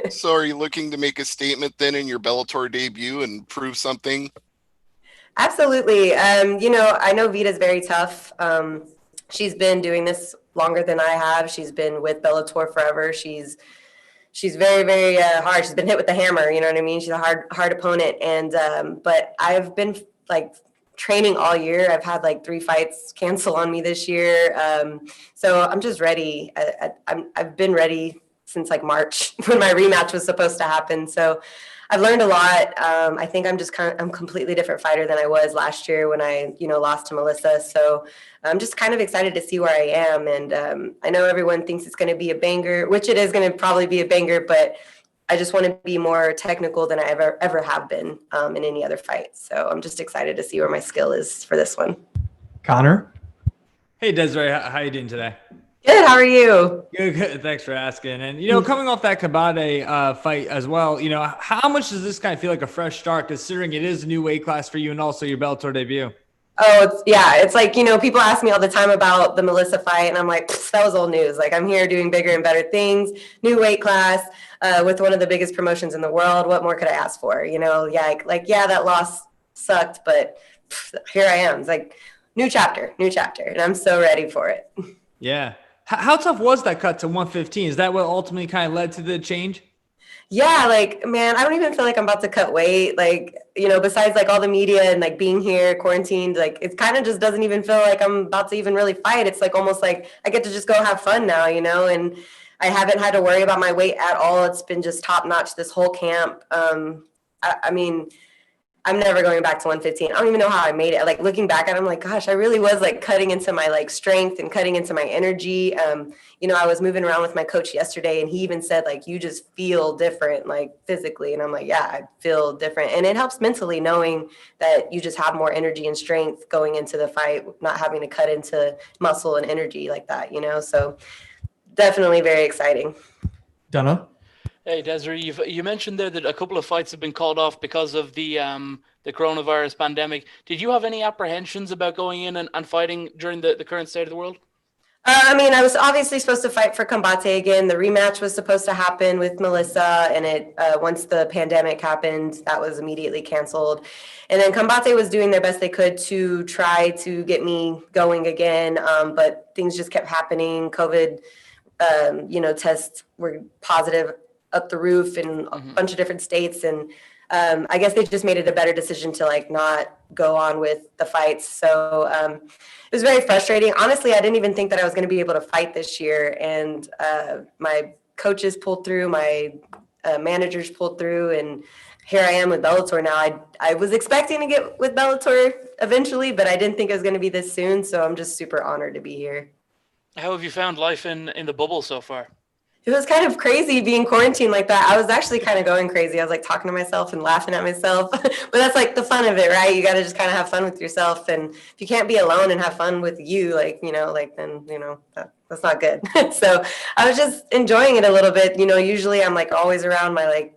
So are you looking to make a statement then in your Bellator debut and prove something? Absolutely. I know Vita's very tough. She's been doing this longer than I have. She's been with Bellator forever. She's very, very hard. She's been hit with the hammer. You know what I mean? She's a hard opponent. And but I've been training all year. I've had 3 fights cancel on me this year. So I'm just ready. I've been ready since March when my rematch was supposed to happen. So I've learned a lot. I think I'm a completely different fighter than I was last year when I, lost to Melissa. So I'm just kind of excited to see where I am. And I know everyone thinks it's going to be a banger, which it is going to probably be a banger, but I just want to be more technical than I ever have been in any other fight. So I'm just excited to see where my skill is for this one. Connor? Hey, Desiree, how you doing today? Good. How are you? Good. Thanks for asking. And, coming off that Combate fight as well, how much does this kind of feel like a fresh start, considering it is a new weight class for you and also your Bellator debut? Oh, it's people ask me all the time about the Melissa fight, and I'm like, that was old news. I'm here doing bigger and better things, new weight class with one of the biggest promotions in the world. What more could I ask for? That loss sucked, but here I am. It's new chapter, and I'm so ready for it. Yeah. How tough was that cut to 115? Is that what ultimately kind of led to the change? Yeah, man, I don't even feel like I'm about to cut weight. Besides all the media and being here quarantined, it kind of just doesn't even feel like I'm about to even really fight. It's almost I get to just go have fun now, and I haven't had to worry about my weight at all. It's been just top notch this whole camp. I mean, I'm never going back to 115. I don't even know how I made it. Looking back at it, I'm like, gosh, I really was cutting into my strength and cutting into my energy. I was moving around with my coach yesterday, and he even said you just feel different physically. And I'm like, yeah, I feel different. And it helps mentally knowing that you just have more energy and strength going into the fight, not having to cut into muscle and energy like that, So definitely very exciting. Donna? Hey, Desiree, you mentioned there that a couple of fights have been called off because of the coronavirus pandemic. Did you have any apprehensions about going in and fighting during the current state of the world? I was obviously supposed to fight for Combate again. The rematch was supposed to happen with Melissa, and it once the pandemic happened, that was immediately canceled. And then Combate was doing their best they could to try to get me going again, but things just kept happening. COVID, tests were positive up the roof in a bunch of different states, and I guess they just made it a better decision to not go on with the fights. So it was very frustrating. Honestly, I didn't even think that I was going to be able to fight this year, and my coaches pulled through, my managers pulled through, and here I am with Bellator now. I was expecting to get with Bellator eventually, but I didn't think it was going to be this soon. So I'm just super honored to be here. How have you found life in the bubble so far? It was kind of crazy being quarantined like that. I was actually kind of going crazy. I was talking to myself and laughing at myself. But that's the fun of it, right? You got to just kind of have fun with yourself. And if you can't be alone and have fun with you, then that's not good. So I was just enjoying it a little bit. Usually I'm always around my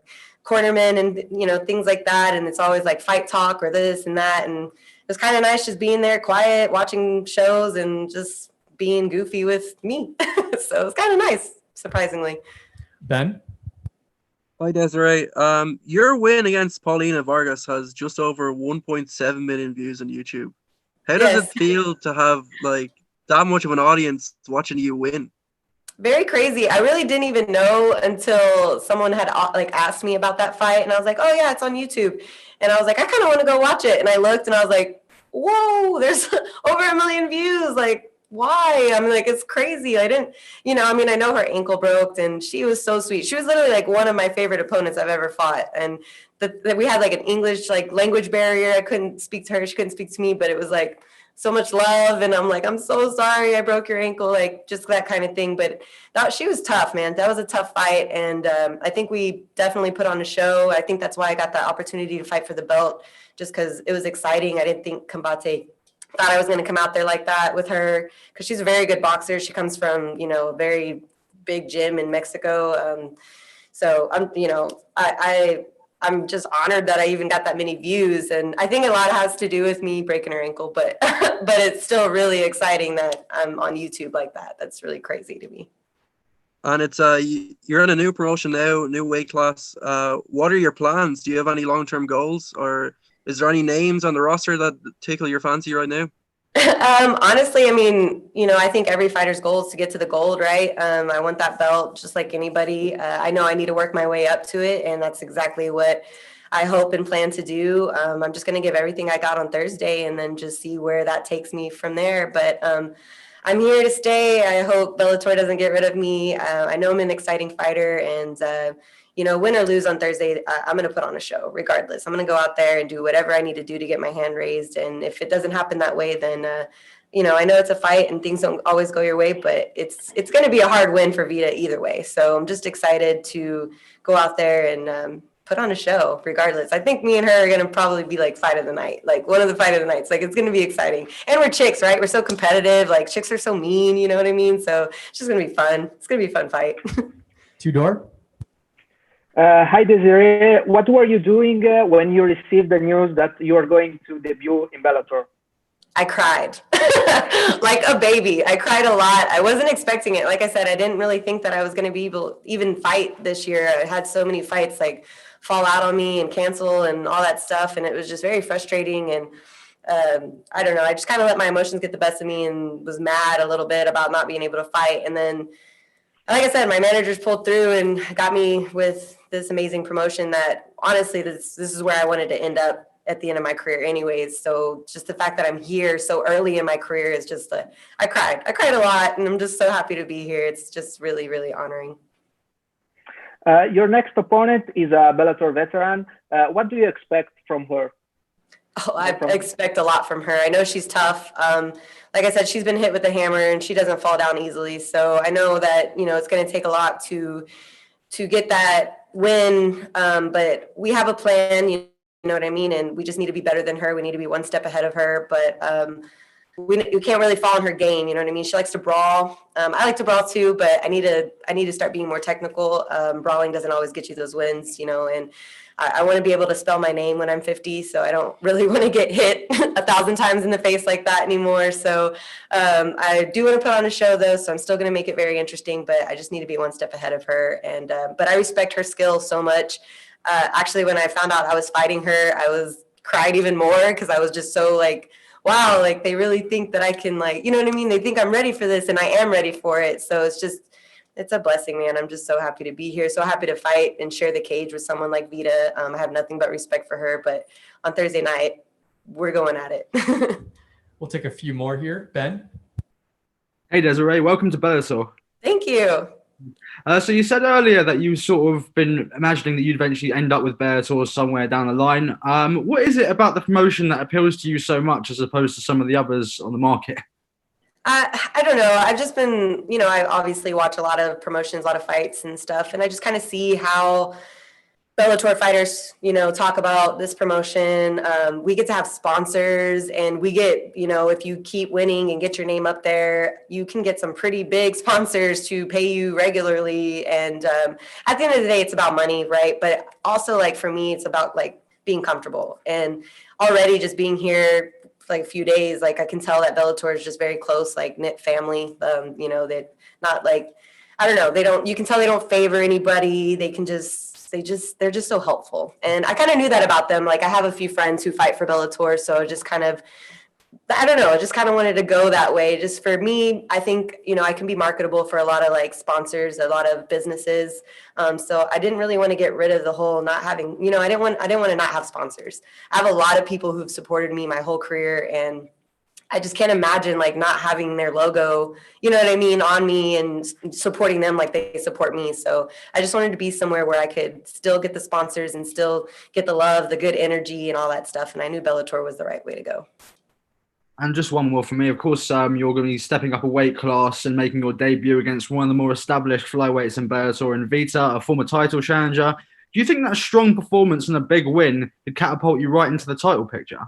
cornermen and, things like that. And it's always fight talk or this and that. And it was kind of nice just being there quiet, watching shows and just being goofy with me. So it was kind of nice. Surprisingly. Ben? Hi, Desiree. Your win against Paulina Vargas has just over 1.7 million views on YouTube. How does Yes. it feel to have like that much of an audience watching you win? Very crazy. I really didn't even know until someone had like asked me about that fight, and I was like, "Oh yeah, it's on YouTube." And I was like, "I kind of want to go watch it." And I looked, and I was like, "Whoa, there's over 1 million views! Like, why?" I'm like, "It's crazy." I didn't, I mean, I know her ankle broke, and she was so sweet. She was literally like one of my favorite opponents I've ever fought, and that we had like an English like language barrier. I couldn't speak to her; she couldn't speak to me, but it was like so much love, and I'm like, I'm so sorry I broke your ankle, like just that kind of thing. But she was tough, man. That was a tough fight, and I think we definitely put on a show. I think that's why I got the opportunity to fight for the belt, just because it was exciting. I didn't think Combate thought I was going to come out there like that with her, because she's a very good boxer. She comes from a very big gym in Mexico, so I'm just honored that I even got that many views, and I think a lot has to do with me breaking her ankle, but but it's still really exciting that I'm on YouTube like that. That's really crazy to me. And it's you're in a new promotion now, new weight class. What are your plans? Do you have any long-term goals, or is there any names on the roster that tickle your fancy right now? Honestly, I mean, I think every fighter's goal is to get to the gold, right? I want that belt just like anybody. I know I need to work my way up to it, and that's exactly what I hope and plan to do. I'm just going to give everything I got on Thursday and then just see where that takes me from there. But I'm here to stay. I hope Bellator doesn't get rid of me. I know I'm an exciting fighter, and win or lose on Thursday, I'm going to put on a show regardless. I'm going to go out there and do whatever I need to do to get my hand raised. And if it doesn't happen that way, then, I know it's a fight and things don't always go your way, but it's going to be a hard win for Veta either way. So I'm just excited to go out there and put on a show regardless. I think me and her are going to probably be like fight of the night, like one of the fight of the nights. Like, it's going to be exciting. And we're chicks, right? We're so competitive. Like, chicks are so mean, you know what I mean? So it's just going to be fun. It's going to be a fun fight. Tudor? Hi, Desiree. What were you doing when you received the news that you are going to debut in Bellator? I cried like a baby. I cried a lot. I wasn't expecting it. Like I said, I didn't really think that I was going to be able to even fight this year. I had so many fights like fall out on me and cancel and all that stuff. And it was just very frustrating. And I don't know. I just kind of let my emotions get the best of me and was mad a little bit about not being able to fight. And then, like I said, my managers pulled through and got me with this amazing promotion that honestly, this is where I wanted to end up at the end of my career anyways. So just the fact that I'm here so early in my career is just, I cried a lot, and I'm just so happy to be here. It's just really, really honoring. Your next opponent is a Bellator veteran. What do you expect from her? Oh, I expect a lot from her. I know she's tough. Like I said, she's been hit with a hammer and she doesn't fall down easily. So I know that, it's going to take a lot to get that win. But we have a plan, you know what I mean? And we just need to be better than her. We need to be one step ahead of her. But we can't really fall in her game. You know what I mean? She likes to brawl. I like to brawl too, but I need to start being more technical. Brawling doesn't always get you those wins, and I want to be able to spell my name when I'm 50, so I don't really want to get hit 1,000 times in the face like that anymore. So I do want to put on a show, though, so I'm still going to make it very interesting, but I just need to be one step ahead of her. And but I respect her skill so much. Actually, when I found out I was fighting her, I cried even more because I was just so like, wow, like they really think that I can, like, you know what I mean? They think I'm ready for this, and I am ready for it. So it's a blessing, man. I'm just so happy to be here, so happy to fight and share the cage with someone like Veta. I have nothing but respect for her, but on Thursday night, we're going at it. We'll take a few more here. Ben? Hey, Desiree. Welcome to Bellator. Thank you. So you said earlier that you sort of been imagining that you'd eventually end up with Bellator somewhere down the line. What is it about the promotion that appeals to you so much as opposed to some of the others on the market? I don't know. I've just been, I obviously watch a lot of promotions, a lot of fights and stuff, and I just kind of see how Bellator fighters, talk about this promotion. We get to have sponsors, and we get, if you keep winning and get your name up there, you can get some pretty big sponsors to pay you regularly. And at the end of the day, it's about money, right? But also, like, for me, it's about like being comfortable. And already just being here like a few days, like I can tell that Bellator is just very close, like knit family. That not like, I don't know, you can tell they don't favor anybody. They're just so helpful. And I kind of knew that about them. Like, I have a few friends who fight for Bellator, so just kind of I don't know, I just kind of wanted to go that way. Just for me, I think, I can be marketable for a lot of like sponsors, a lot of businesses. So I didn't really want to get rid of the whole not having, I didn't want to not have sponsors. I have a lot of people who've supported me my whole career, and I just can't imagine like not having their logo, you know what I mean, on me and supporting them like they support me. So I just wanted to be somewhere where I could still get the sponsors and still get the love, the good energy and all that stuff. And I knew Bellator was the right way to go. And just one more for me. Of course, you're going to be stepping up a weight class and making your debut against one of the more established flyweights in Bellator in Veta, a former title challenger. Do you think that strong performance and a big win could catapult you right into the title picture?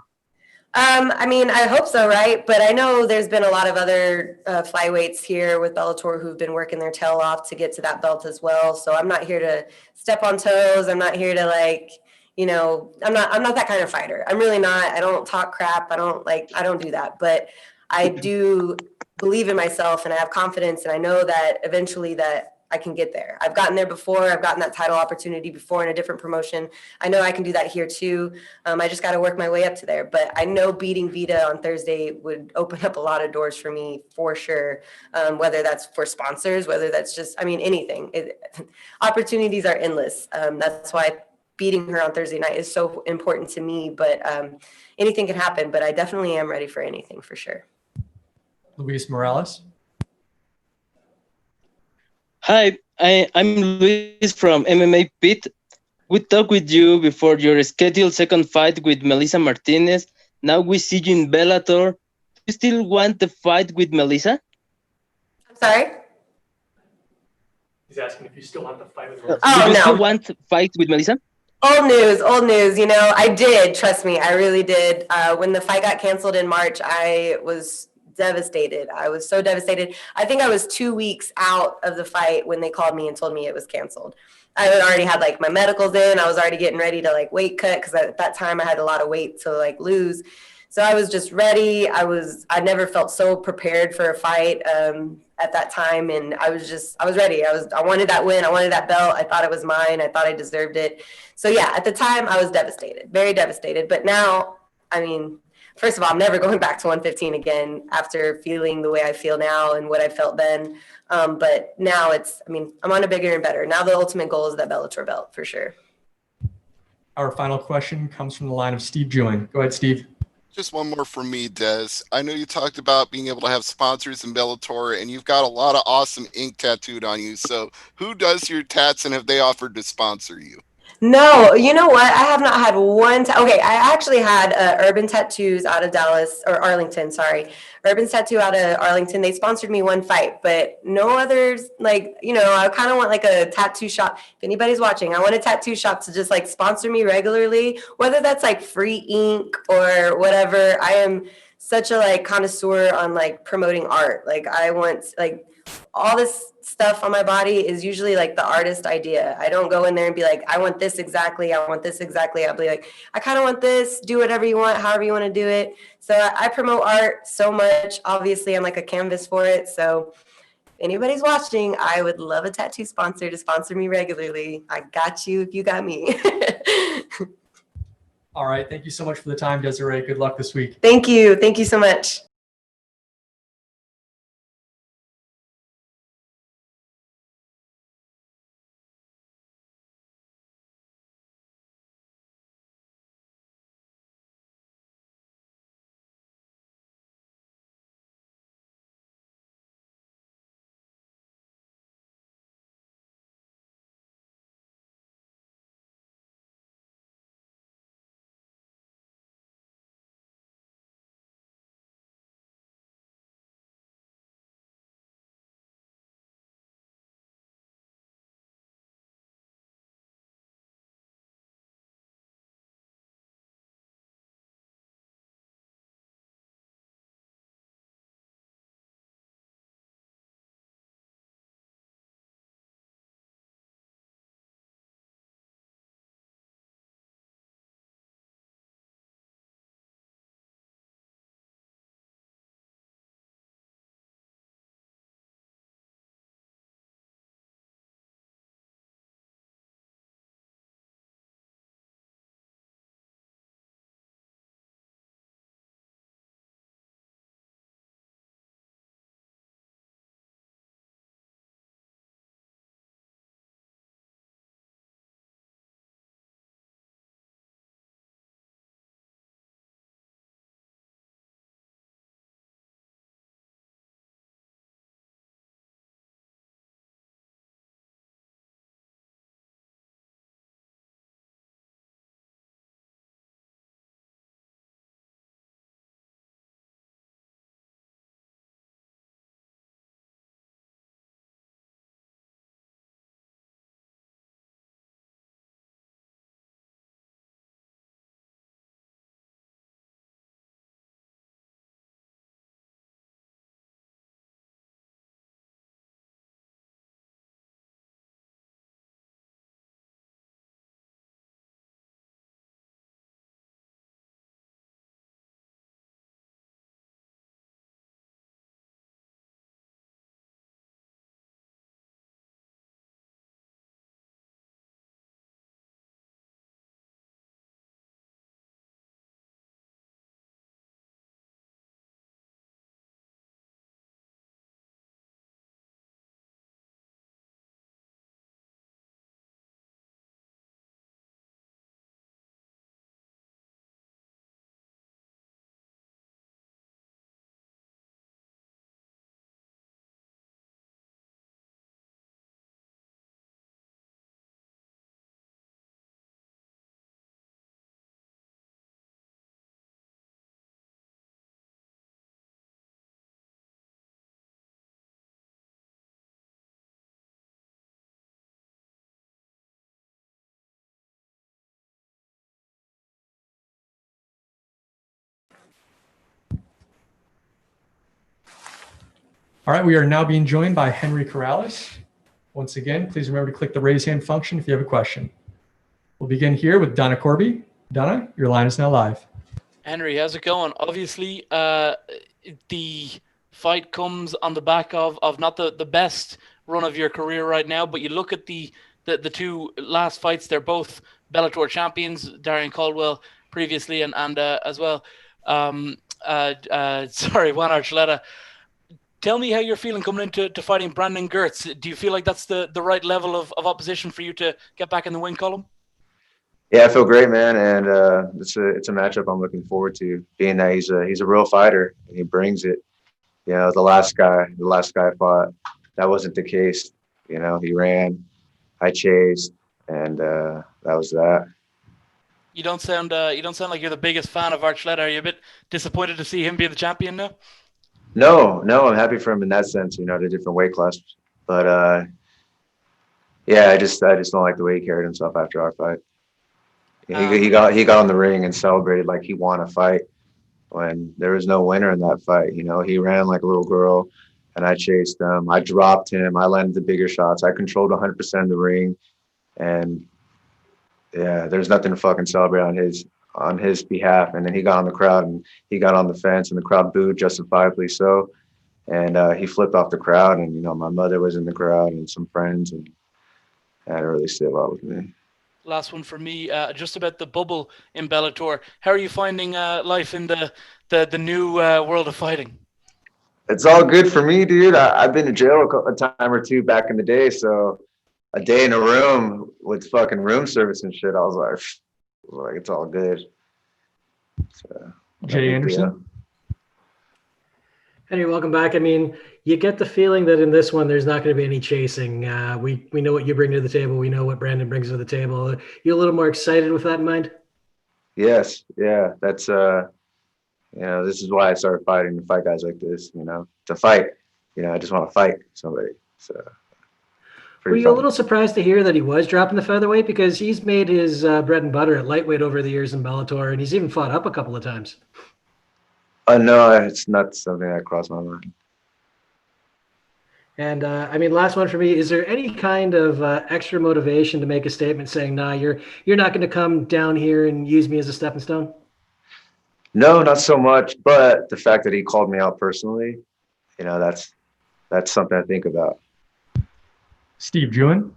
I mean, I hope so, right? But I know there's been a lot of other flyweights here with Bellator who've been working their tail off to get to that belt as well. So I'm not here to step on toes. I'm not here to like, I'm not that kind of fighter. I'm really not. I don't talk crap. I don't do that. But I do believe in myself, and I have confidence, and I know that eventually that I can get there. I've gotten there before. I've gotten that title opportunity before in a different promotion. I know I can do that here too. I just got to work my way up to there. But I know beating Veta on Thursday would open up a lot of doors for me for sure. Whether that's for sponsors, whether that's just, anything. Opportunities are endless. That's why beating her on Thursday night is so important to me. But anything can happen. But I definitely am ready for anything for sure. Luis Morales. Hi, I'm Luis from MMA Pit. We talked with you before your scheduled second fight with Melissa Martinez. Now we see you in Bellator. Do you still want the fight with Melissa? I'm sorry? He's asking if you still want the fight with Do you still want to fight with Melissa? Old news. I did, trust me, I really did. When the fight got canceled in March, I was devastated. I was so devastated. I think I was 2 weeks out of the fight when they called me and told me it was canceled. I had already had like my medicals in. I was already getting ready to like weight cut because at that time I had a lot of weight to like lose. So I was just ready. I never felt so prepared for a fight at that time. And I was ready. I wanted that win. I wanted that belt. I thought it was mine. I thought I deserved it. So yeah, at the time I was devastated, very devastated. But now, first of all, I'm never going back to 115 again after feeling the way I feel now and what I felt then. But now I'm on a bigger and better. Now the ultimate goal is that Bellator belt for sure. Our final question comes from the line of Steve Join. Go ahead, Steve. Just one more from me, Des. I know you talked about being able to have sponsors in Bellator, and you've got a lot of awesome ink tattooed on you. So who does your tats, and have they offered to sponsor you? No, you know what? I have not had one. Okay, I actually had Urban Tattoos out of Dallas or Arlington. Sorry, Urban Tattoo out of Arlington. They sponsored me one fight, but no others. I kind of want like a tattoo shop. If anybody's watching, I want a tattoo shop to just like sponsor me regularly, whether that's like free ink or whatever. I am such a like connoisseur on like promoting art. Like I want like all this stuff on my body is usually like the artist idea. I don't go in there and be like, I want this exactly. I want this exactly. I'll be like, I kind of want this, do whatever you want, however you want to do it. So I promote art so much. Obviously I'm like a canvas for it. So if anybody's watching, I would love a tattoo sponsor to sponsor me regularly. I got you if you got me. All right. Thank you so much for the time, Desiree. Good luck this week. Thank you. Thank you so much. All right, we are now being joined by Henry Corrales. Once again, please remember to click the raise hand function if you have a question. We'll begin here with Donna Corby. Donna, your line is now live. Henry, how's it going? Obviously, the fight comes on the back of not the best run of your career right now, but you look at the two last fights, they're both Bellator champions, Darian Caldwell previously and as well. Juan Archuleta. Tell me how you're feeling coming into fighting Brandon Gertz. Do you feel like that's the right level of opposition for you to get back in the win column? Yeah, I feel great, man, and it's a matchup I'm looking forward to. Being that he's a real fighter and he brings it. You know, the last guy I fought, that wasn't the case. You know, he ran, I chased, and that was that. You don't sound like you're the biggest fan of Archuleta. Are you a bit disappointed to see him be the champion now? No, I'm happy for him in that sense. You know, the different weight class, but yeah, I just don't like the way he carried himself after our fight. He got on the ring and celebrated like he won a fight when there was no winner in that fight. You know, he ran like a little girl, and I chased him. I dropped him. I landed the bigger shots. I controlled 100% of the ring, and yeah, there's nothing to fucking celebrate on his behalf. And then he got on the crowd and he got on the fence, and the crowd booed, justifiably so. And he flipped off the crowd, and you know, my mother was in the crowd and some friends, and that didn't really sit well with me. Last one for me, just about the bubble in Bellator. How are you finding life in the new world of fighting? It's all good for me, dude. I've been to jail a time or two back in the day, so a day in a room with fucking room service and shit, I was like it's all good. So, Jay Anderson. Henry, welcome back. I mean, you get the feeling that in this one, there's not going to be any chasing. We know what you bring to the table. We know what Brandon brings to the table. You a little more excited with that in mind? Yes. Yeah. That's, you know, this is why I started fighting, to fight guys like this, you know, to fight. You know, I just want to fight somebody. So. Were you a little surprised to hear that he was dropping the featherweight? Because he's made his bread and butter at lightweight over the years in Bellator, and he's even fought up a couple of times. No, it's not something that crossed my mind. And I mean, last one for me. Is there any kind of extra motivation to make a statement saying, "Nah, you're not going to come down here and use me as a stepping stone"? No, not so much. But the fact that he called me out personally, you know, that's something I think about. Steve Jewin.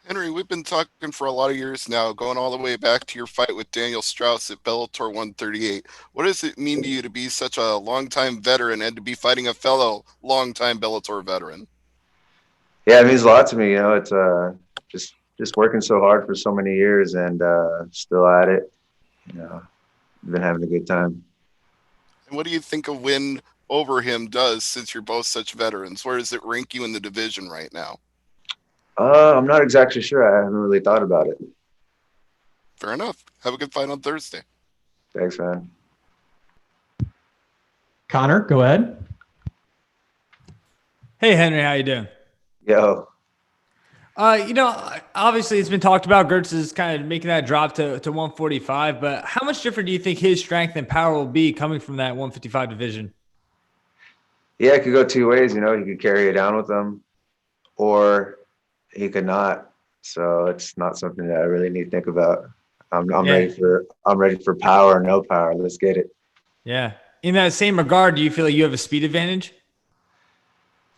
Henry, we've been talking for a lot of years now, going all the way back to your fight with Daniel Strauss at Bellator 138. What does it mean to you to be such a longtime veteran and to be fighting a fellow longtime Bellator veteran? Yeah, it means a lot to me. You know, it's just working so hard for so many years and still at it. You know, been having a good time. And what do you think a win over him does, since you're both such veterans? Where does it rank you in the division right now? I'm not exactly sure. I haven't really thought about it. Fair enough. Have a good fight on Thursday. Thanks, man. Connor, go ahead. Hey, Henry, how you doing? Yo. You know, obviously it's been talked about Gertz is kind of making that drop to 145, but how much different do you think his strength and power will be coming from that 155 division? Yeah, it could go two ways. You know, he could carry it down with them, or he could not. So it's not something that I really need to think about. I'm ready for power or no power. Let's get it. Yeah. In that same regard, do you feel like you have a speed advantage?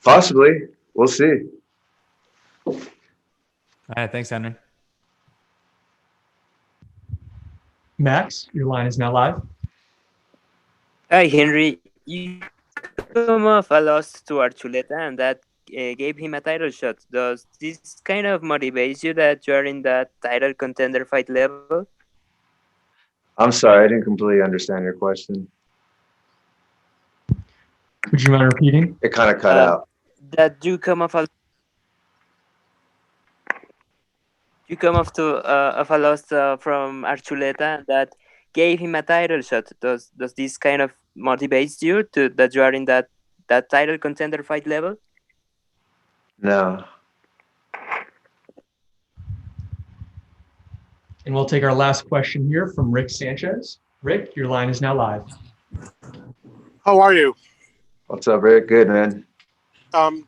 Possibly. We'll see. All right. Thanks, Henry. Max, your line is now live. Hi, Henry. You come off a loss to Archuleta, and that gave him a title shot. Does this kind of motivate you that you are in that title contender fight level? I'm sorry, I didn't completely understand your question. Would you mind repeating? It kind of cut out. That you come off a loss from Archuleta that gave him a title shot. Does this kind of motivates you to that you are in that title contender fight level? No. And we'll take our last question here from Rick Sanchez. Rick, your line is now live. How are you? What's up, Rick? Good, man. Going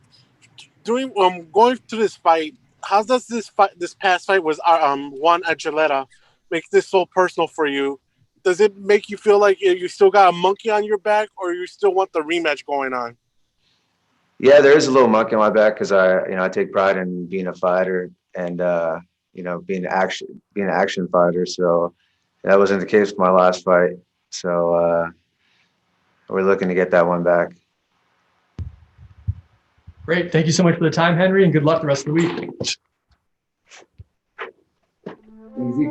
to this fight, how does this past fight was Juan Archuleta make this so personal for you? Does it make you feel like you still got a monkey on your back, or you still want the rematch going on? Yeah, there is a little monkey on my back because I take pride in being a fighter and being an action fighter. So that wasn't the case with my last fight. So we're looking to get that one back. Great. Thank you so much for the time, Henry, and good luck the rest of the week. Easy.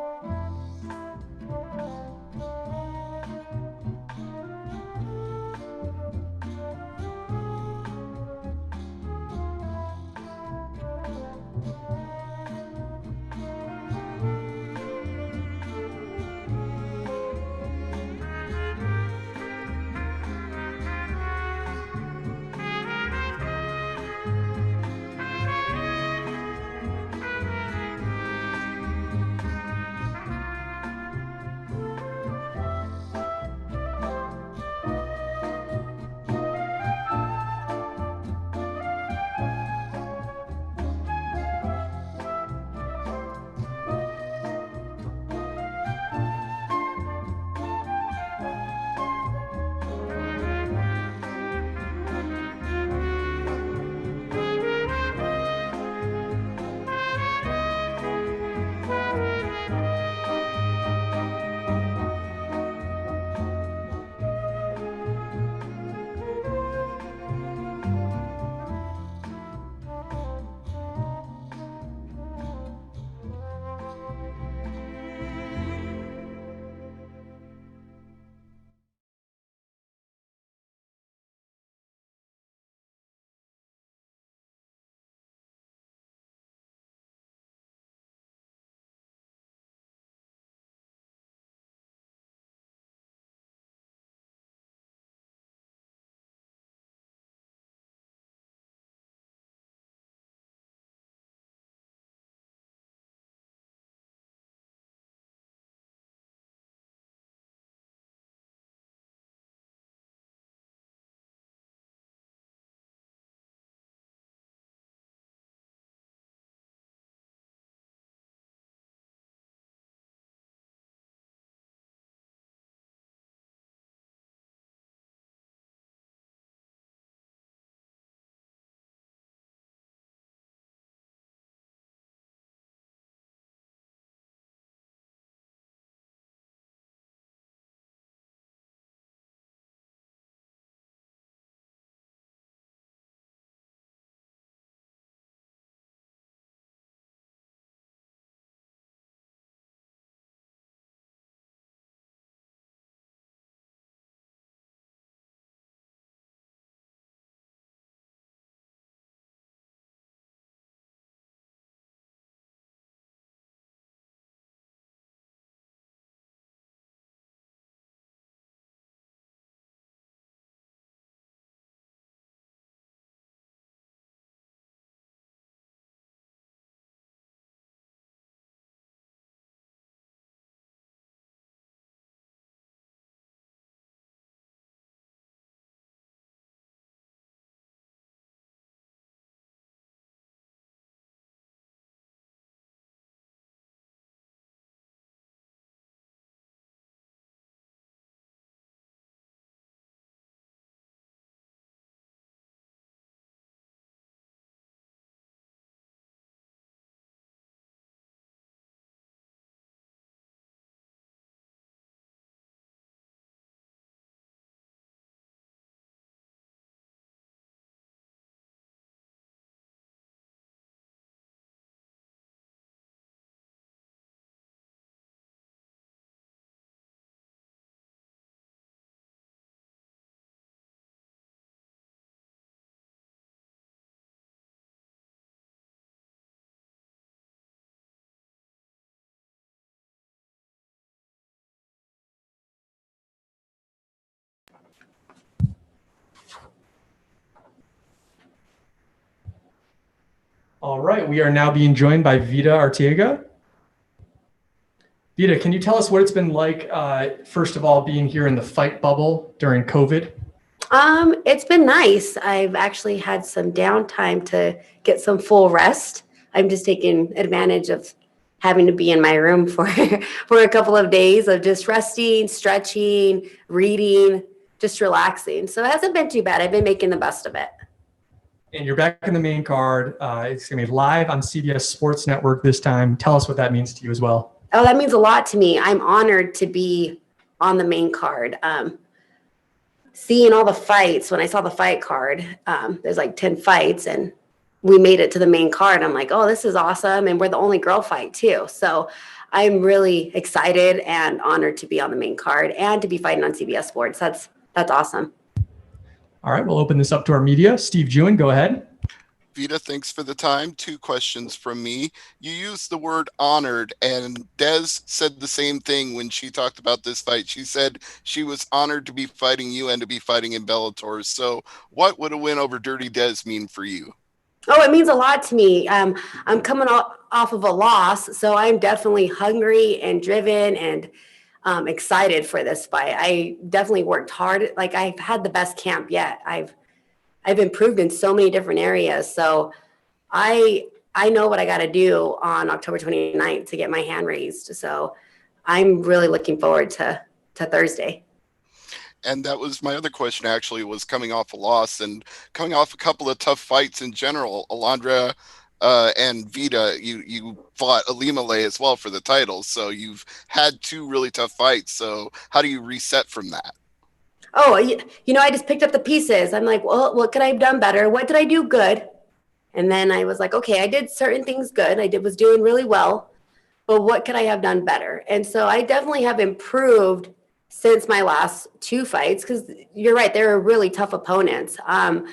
All right, we are now being joined by Veta Arteaga. Veta, can you tell us what it's been like, first of all, being here in the fight bubble during COVID? It's been nice. I've actually had some downtime to get some full rest. I'm just taking advantage of having to be in my room for for a couple of days of just resting, stretching, reading, just relaxing. So it hasn't been too bad. I've been making the best of it. And you're back in the main card. It's going to be live on CBS Sports Network this time. Tell us what that means to you as well. Oh, that means a lot to me. I'm honored to be on the main card. Seeing all the fights, when I saw the fight card, there's like 10 fights and we made it to the main card. I'm like, oh, this is awesome. And we're the only girl fight too. So I'm really excited and honored to be on the main card and to be fighting on CBS Sports. That's awesome. All right, we'll open this up to our media. Steve Jewin, go ahead. Vita, thanks for the time. 2 questions from me. You used the word honored, and Des said the same thing when she talked about this fight. She said she was honored to be fighting you and to be fighting in Bellator. So what would a win over Dirty Des mean for you? Oh, it means a lot to me. I'm coming off of a loss, so I'm definitely hungry and driven and excited for this fight. I definitely worked hard. Like, I've had the best camp yet. I've improved in so many different areas. So I know what I got to do on October 29th to get my hand raised. So I'm really looking forward to Thursday. And that was my other question, actually, was coming off a loss and coming off a couple of tough fights in general. Alondra and Vita, you fought Lima as well for the titles. So you've had 2 really tough fights. So how do you reset from that? Oh, I just picked up the pieces. I'm like, well, what could I have done better? What did I do good? And then I was like, okay, I did certain things good. Was doing really well, but what could I have done better? And so I definitely have improved since my last 2 fights, because you're right, they're really tough opponents. I'm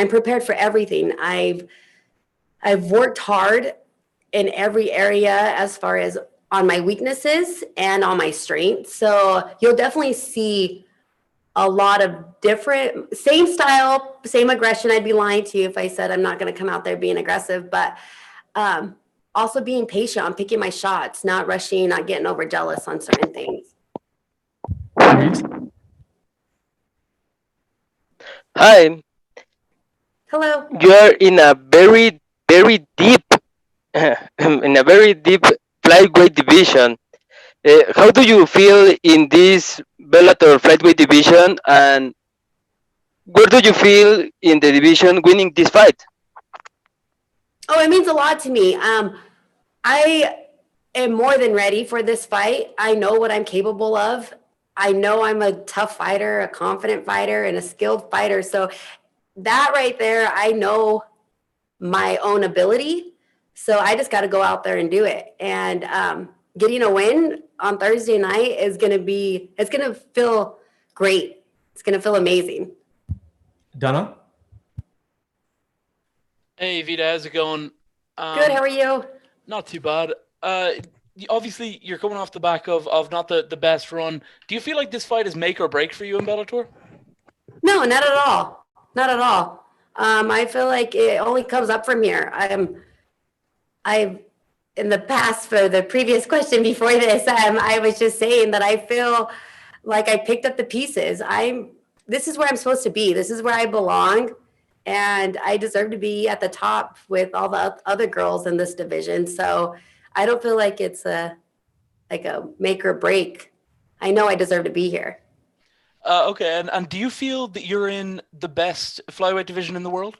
prepared for everything. I've worked hard in every area as far as on my weaknesses and on my strengths. So you'll definitely see a lot of different, same style, same aggression. I'd be lying to you if I said I'm not going to come out there being aggressive, but also being patient on picking my shots, not rushing, not getting overjealous on certain things. Hi. Hello. You're in a very, very deep, in a very deep flyweight division. How do you feel in this Bellator flyweight division, and where do you feel in the division winning this fight? Oh, it means a lot to me. I am more than ready for this fight. I know what I'm capable of. I know I'm a tough fighter, a confident fighter, and a skilled fighter. So that right there, I know my own ability. So I just got to go out there and do it. And getting a win on Thursday night is going to feel great. It's going to feel amazing. Donna? Hey, Vita, how's it going? Good, how are you? Not too bad. Obviously, you're coming off the back of not the best run. Do you feel like this fight is make or break for you in Bellator? No, not at all. Not at all. I feel like it only comes up from here. I've in the past, for the previous question before this, I was just saying that I feel like I picked up the pieces. This is where I'm supposed to be. This is where I belong. And I deserve to be at the top with all the other girls in this division. So I don't feel like it's a make or break. I know I deserve to be here. Okay, and do you feel that you're in the best flyweight division in the world?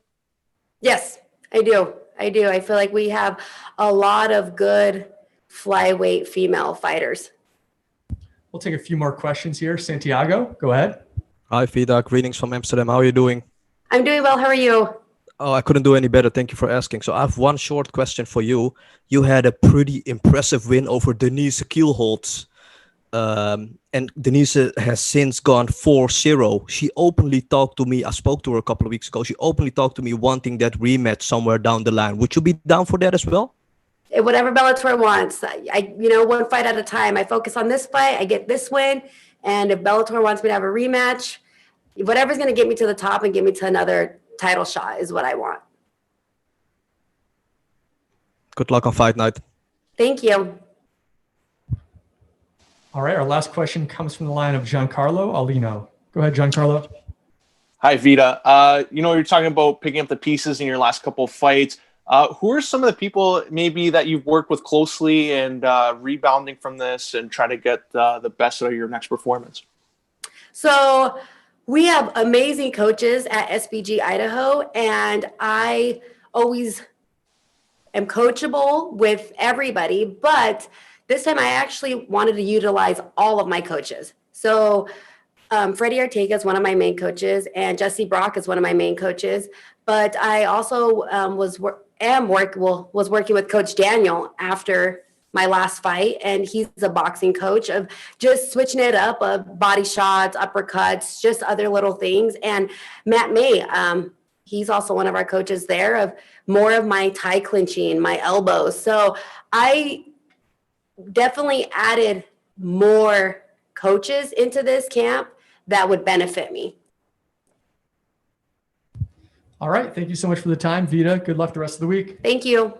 Yes, I do. I feel like we have a lot of good flyweight female fighters. We'll take a few more questions here. Santiago, go ahead. Hi, Vida. Greetings from Amsterdam. How are you doing? I'm doing well. How are you? Oh, I couldn't do any better. Thank you for asking. So I have one short question for you. You had a pretty impressive win over Denise Kielholtz. And Denise has since gone 4-0. She openly talked to me. I spoke to her a couple of weeks ago. She openly talked to me wanting that rematch somewhere down the line. Would you be down for that as well? Whatever Bellator wants. I one fight at a time. I focus on this fight. I get this win. And if Bellator wants me to have a rematch, whatever's going to get me to the top and get me to another title shot is what I want. Good luck on fight night. Thank you. All right, our last question comes from the line of Giancarlo Alino. Go ahead, Giancarlo. Hi, Vita. You're talking about picking up the pieces in your last couple of fights. Who are some of the people maybe that you've worked with closely and rebounding from this and try to get the best out of your next performance? So we have amazing coaches at SBG Idaho, and I always am coachable with everybody, but this time I actually wanted to utilize all of my coaches. So Freddie Arteaga is one of my main coaches, and Jesse Brock is one of my main coaches. But I also was working with Coach Daniel after my last fight, and he's a boxing coach of just switching it up, of body shots, uppercuts, just other little things. And Matt May, he's also one of our coaches there, of more of my tie clinching, my elbows. So I definitely added more coaches into this camp that would benefit me. All right. Thank you so much for the time, Vita. Good luck the rest of the week. Thank you.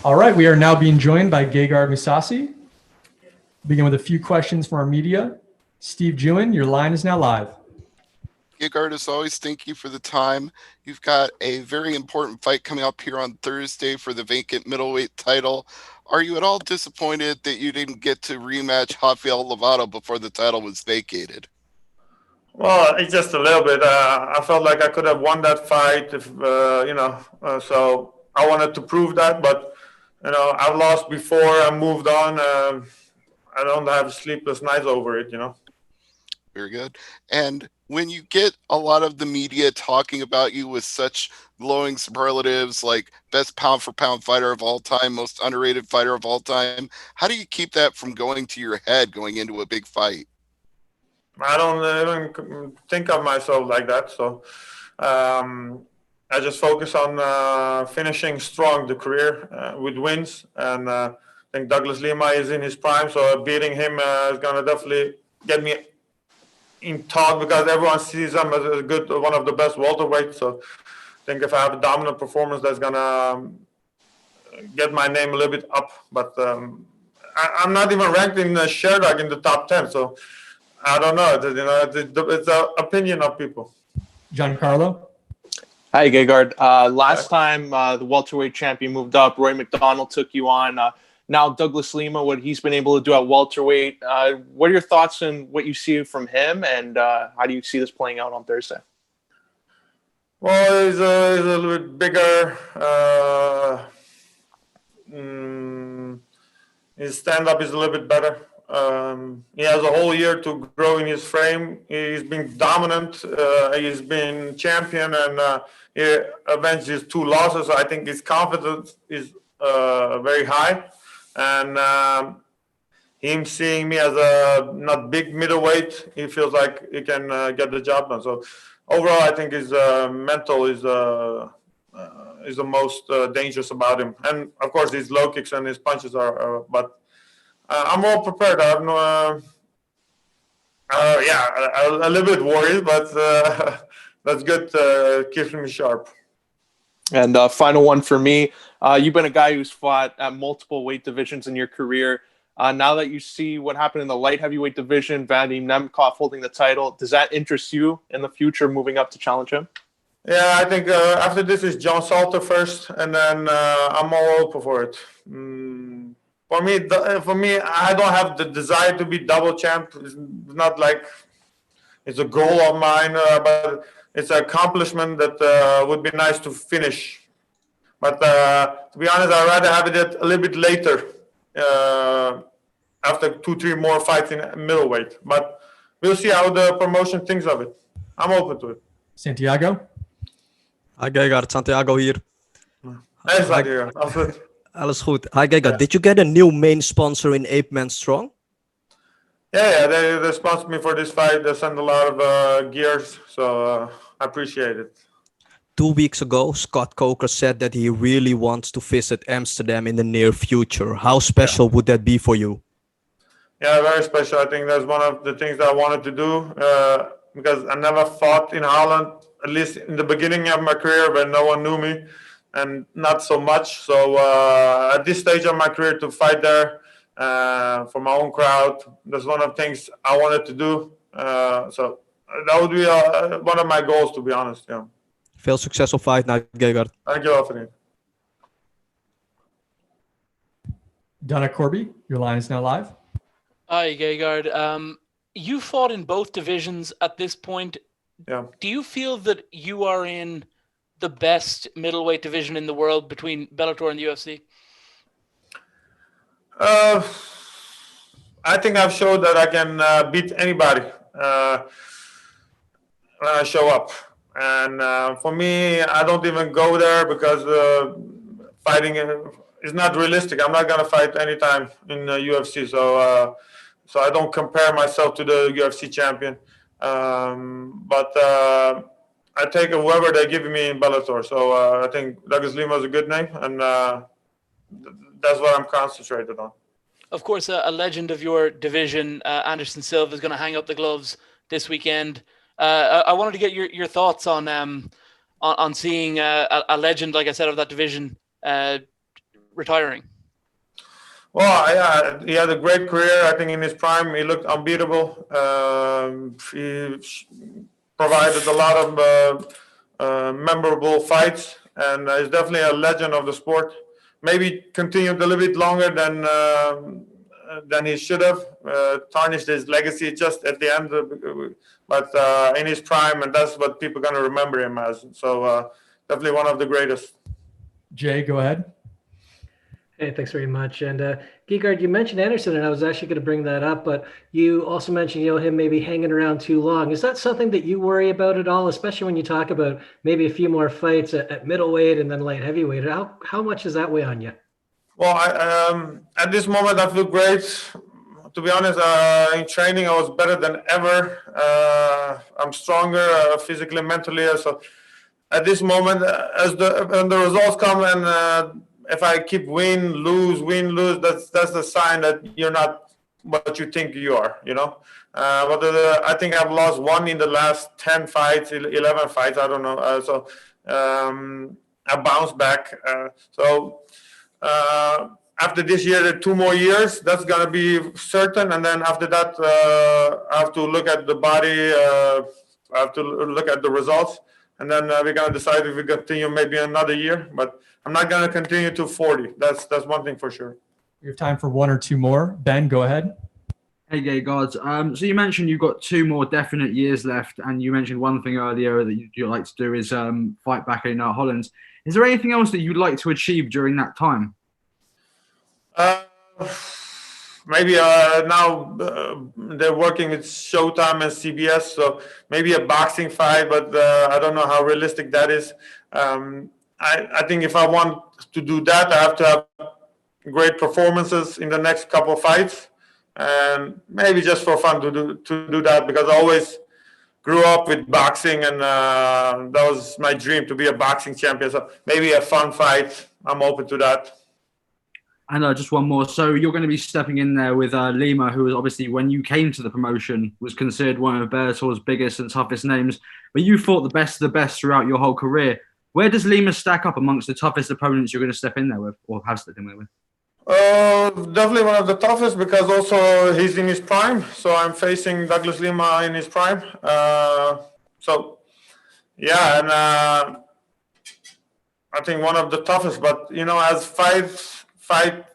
All right, we are now being joined by Gegard Mousasi. Begin with a few questions from our media. Steve Jewin, your line is now live. Gegard, as always, thank you for the time. You've got a very important fight coming up here on Thursday for the vacant middleweight title. Are you at all disappointed that you didn't get to rematch Rafael Lovato before the title was vacated? Well, it's just a little bit. I felt like I could have won that fight, if so I wanted to prove that. But I've lost before. I moved on. I don't have sleepless nights over it. Very good. And when you get a lot of the media talking about you with such glowing superlatives like best pound for pound fighter of all time, most underrated fighter of all time, how do you keep that from going to your head going into a big fight? I don't even think of myself like that. So I just focus on finishing strong the career with wins. And I think Douglas Lima is in his prime. So beating him is going to definitely get me in talk, because everyone sees him as a good, one of the best welterweights. So I think if I have a dominant performance, that's going to get my name a little bit up. But I'm not even ranked in the Sherdog in the top 10. So I don't know. It's an opinion of people. Giancarlo? Hi, Gegard. Last time the welterweight champion moved up, Roy McDonald took you on. Now Douglas Lima, what he's been able to do at welterweight. What are your thoughts on what you see from him, and how do you see this playing out on Thursday? Well, he's a little bit bigger. His stand-up is a little bit better. He has a whole year to grow in his frame. He's been dominant. He's been champion, and he avenged his 2 losses. I think his confidence is very high. And him seeing me as a not big middleweight, he feels like he can get the job done. So overall, I think his mental is the most dangerous about him. And of course, his low kicks and his punches are. But I'm well prepared. I have no. A little bit worried, but that's good. Keeps me sharp. And final one for me. You've been a guy who's fought at multiple weight divisions in your career. Now that you see what happened in the light heavyweight division, Vadim Nemkov holding the title, does that interest you in the future moving up to challenge him? Yeah, I think after this is John Salter first, and then I'm all open for it. For me, I don't have the desire to be double champ. It's not like it's a goal of mine, but it's an accomplishment that would be nice to finish. But to be honest, I'd rather have it a little bit later, after 2-3 more fights in middleweight. But we'll see how the promotion thinks of it. I'm open to it. Santiago? Hi Gegard, Santiago hier. Hey Santiago, alles goed. Alles goed. Hi Gegard, did you get a new main sponsor in Ape Man Strong? Yeah, they sponsored me for this fight. They sent a lot of gears, so I appreciate it. 2 weeks ago, Scott Coker said that he really wants to visit Amsterdam in the near future. How special would that be for you? Yeah, very special. I think that's one of the things that I wanted to do, because I never fought in Holland, at least in the beginning of my career when no one knew me, and not so much. So at this stage of my career, to fight there for my own crowd, that's one of the things I wanted to do. So that would be one of my goals, to be honest. Yeah. Veel succesvol fight night, Gegard. Dankjewel, vriend. Donna Corby, your line is now live. Hi, Gegard. You fought in both divisions at this point. Yeah. Do you feel that you are in the best middleweight division in the world between Bellator and the UFC? I think I've showed that I can beat anybody when I show up. And for me, I don't even go there because fighting is not realistic. I'm not going to fight anytime in the UFC. So I don't compare myself to the UFC champion. But I take whoever they give me in Bellator. So I think Douglas Lima is a good name, and that's what I'm concentrated on. Of course, a legend of your division, Anderson Silva, is going to hang up the gloves this weekend. I wanted to get your thoughts on seeing a legend, like I said, of that division retiring? Well, yeah, he had a great career. I think in his prime, he looked unbeatable. He provided a lot of memorable fights, and is definitely a legend of the sport. Maybe continued a little bit longer than he should have. Tarnished his legacy just at the end, but in his prime, and that's what people are going to remember him as. So definitely one of the greatest. Jay, go ahead. Hey, thanks very much. And Gegard, you mentioned Anderson, and I was actually going to bring that up, but you also mentioned, him maybe hanging around too long. Is that something that you worry about at all, especially when you talk about maybe a few more fights at middleweight and then light heavyweight? How much does that weigh on you? Well, at this moment, I feel great. To be honest, in training, I was better than ever. I'm stronger physically, mentally. So at this moment, when the results come and if I keep win, lose, that's the sign that you're not what you think you are, But I think I've lost one in the last 10 fights, 11 fights, I don't know. So I bounced back. After this year, there are 2 more years. That's going to be certain. And then after that, I have to look at the body. I have to look at the results. And then we're going to decide if we continue maybe another year. But I'm not going to continue to 40. That's one thing for sure. We have time for 1 or 2 more. Ben, go ahead. Hey, Gegard. So you mentioned you've got 2 more definite years left, and you mentioned one thing earlier that you'd like to do is fight back in Holland. Is there anything else that you'd like to achieve during that time? Maybe now they're working with Showtime and CBS, so maybe a boxing fight, but I don't know how realistic that is. I think if I want to do that, I have to have great performances in the next couple of fights, and maybe just for fun to do that, because I always grew up with boxing, and that was my dream, to be a boxing champion. So maybe a fun fight. I'm open to that. And just one more. So you're going to be stepping in there with Lima, who was obviously, when you came to the promotion, was considered one of Bellator's biggest and toughest names. But you fought the best of the best throughout your whole career. Where does Lima stack up amongst the toughest opponents you're going to step in there with, or have stepped in there with? Definitely one of the toughest, because also he's in his prime. So I'm facing Douglas Lima in his prime. So yeah, and I think one of the toughest. But as fight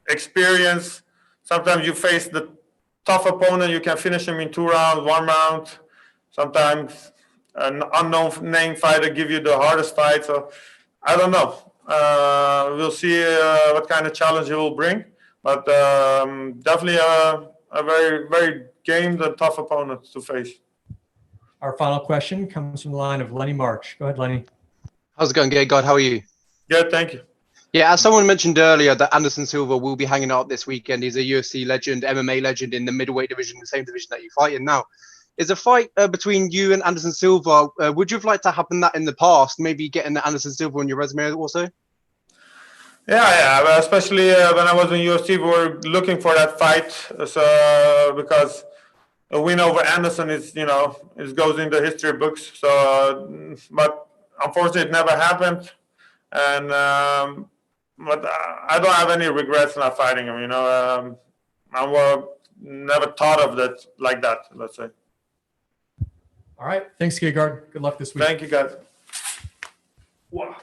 experience, sometimes you face the tough opponent, you can finish him in 2 rounds, 1 round. Sometimes an unknown name fighter give you the hardest fight. So I don't know. We'll see what kind of challenge he will bring, but definitely a very, very gamed and tough opponent to face. Our final question comes from the line of Lenny March. Go ahead, Lenny. How's it going, Gegard? How are you? Good, thank you. Yeah, as someone mentioned earlier, that Anderson Silva will be hanging out this weekend. He's a UFC legend, MMA legend in the middleweight division, the same division that you fight in now. Is a fight between you and Anderson Silva, would you have liked to happen that in the past, maybe getting Anderson Silva on your resume also? Yeah, especially when I was in UFC, we were looking for that fight. So because a win over Anderson is, it goes in the history books. So, but unfortunately, it never happened. And but I don't have any regrets not fighting him. I never thought of that like that. Let's say. All right. Thanks, Gegard. Good luck this week. Thank you, guys. Wow.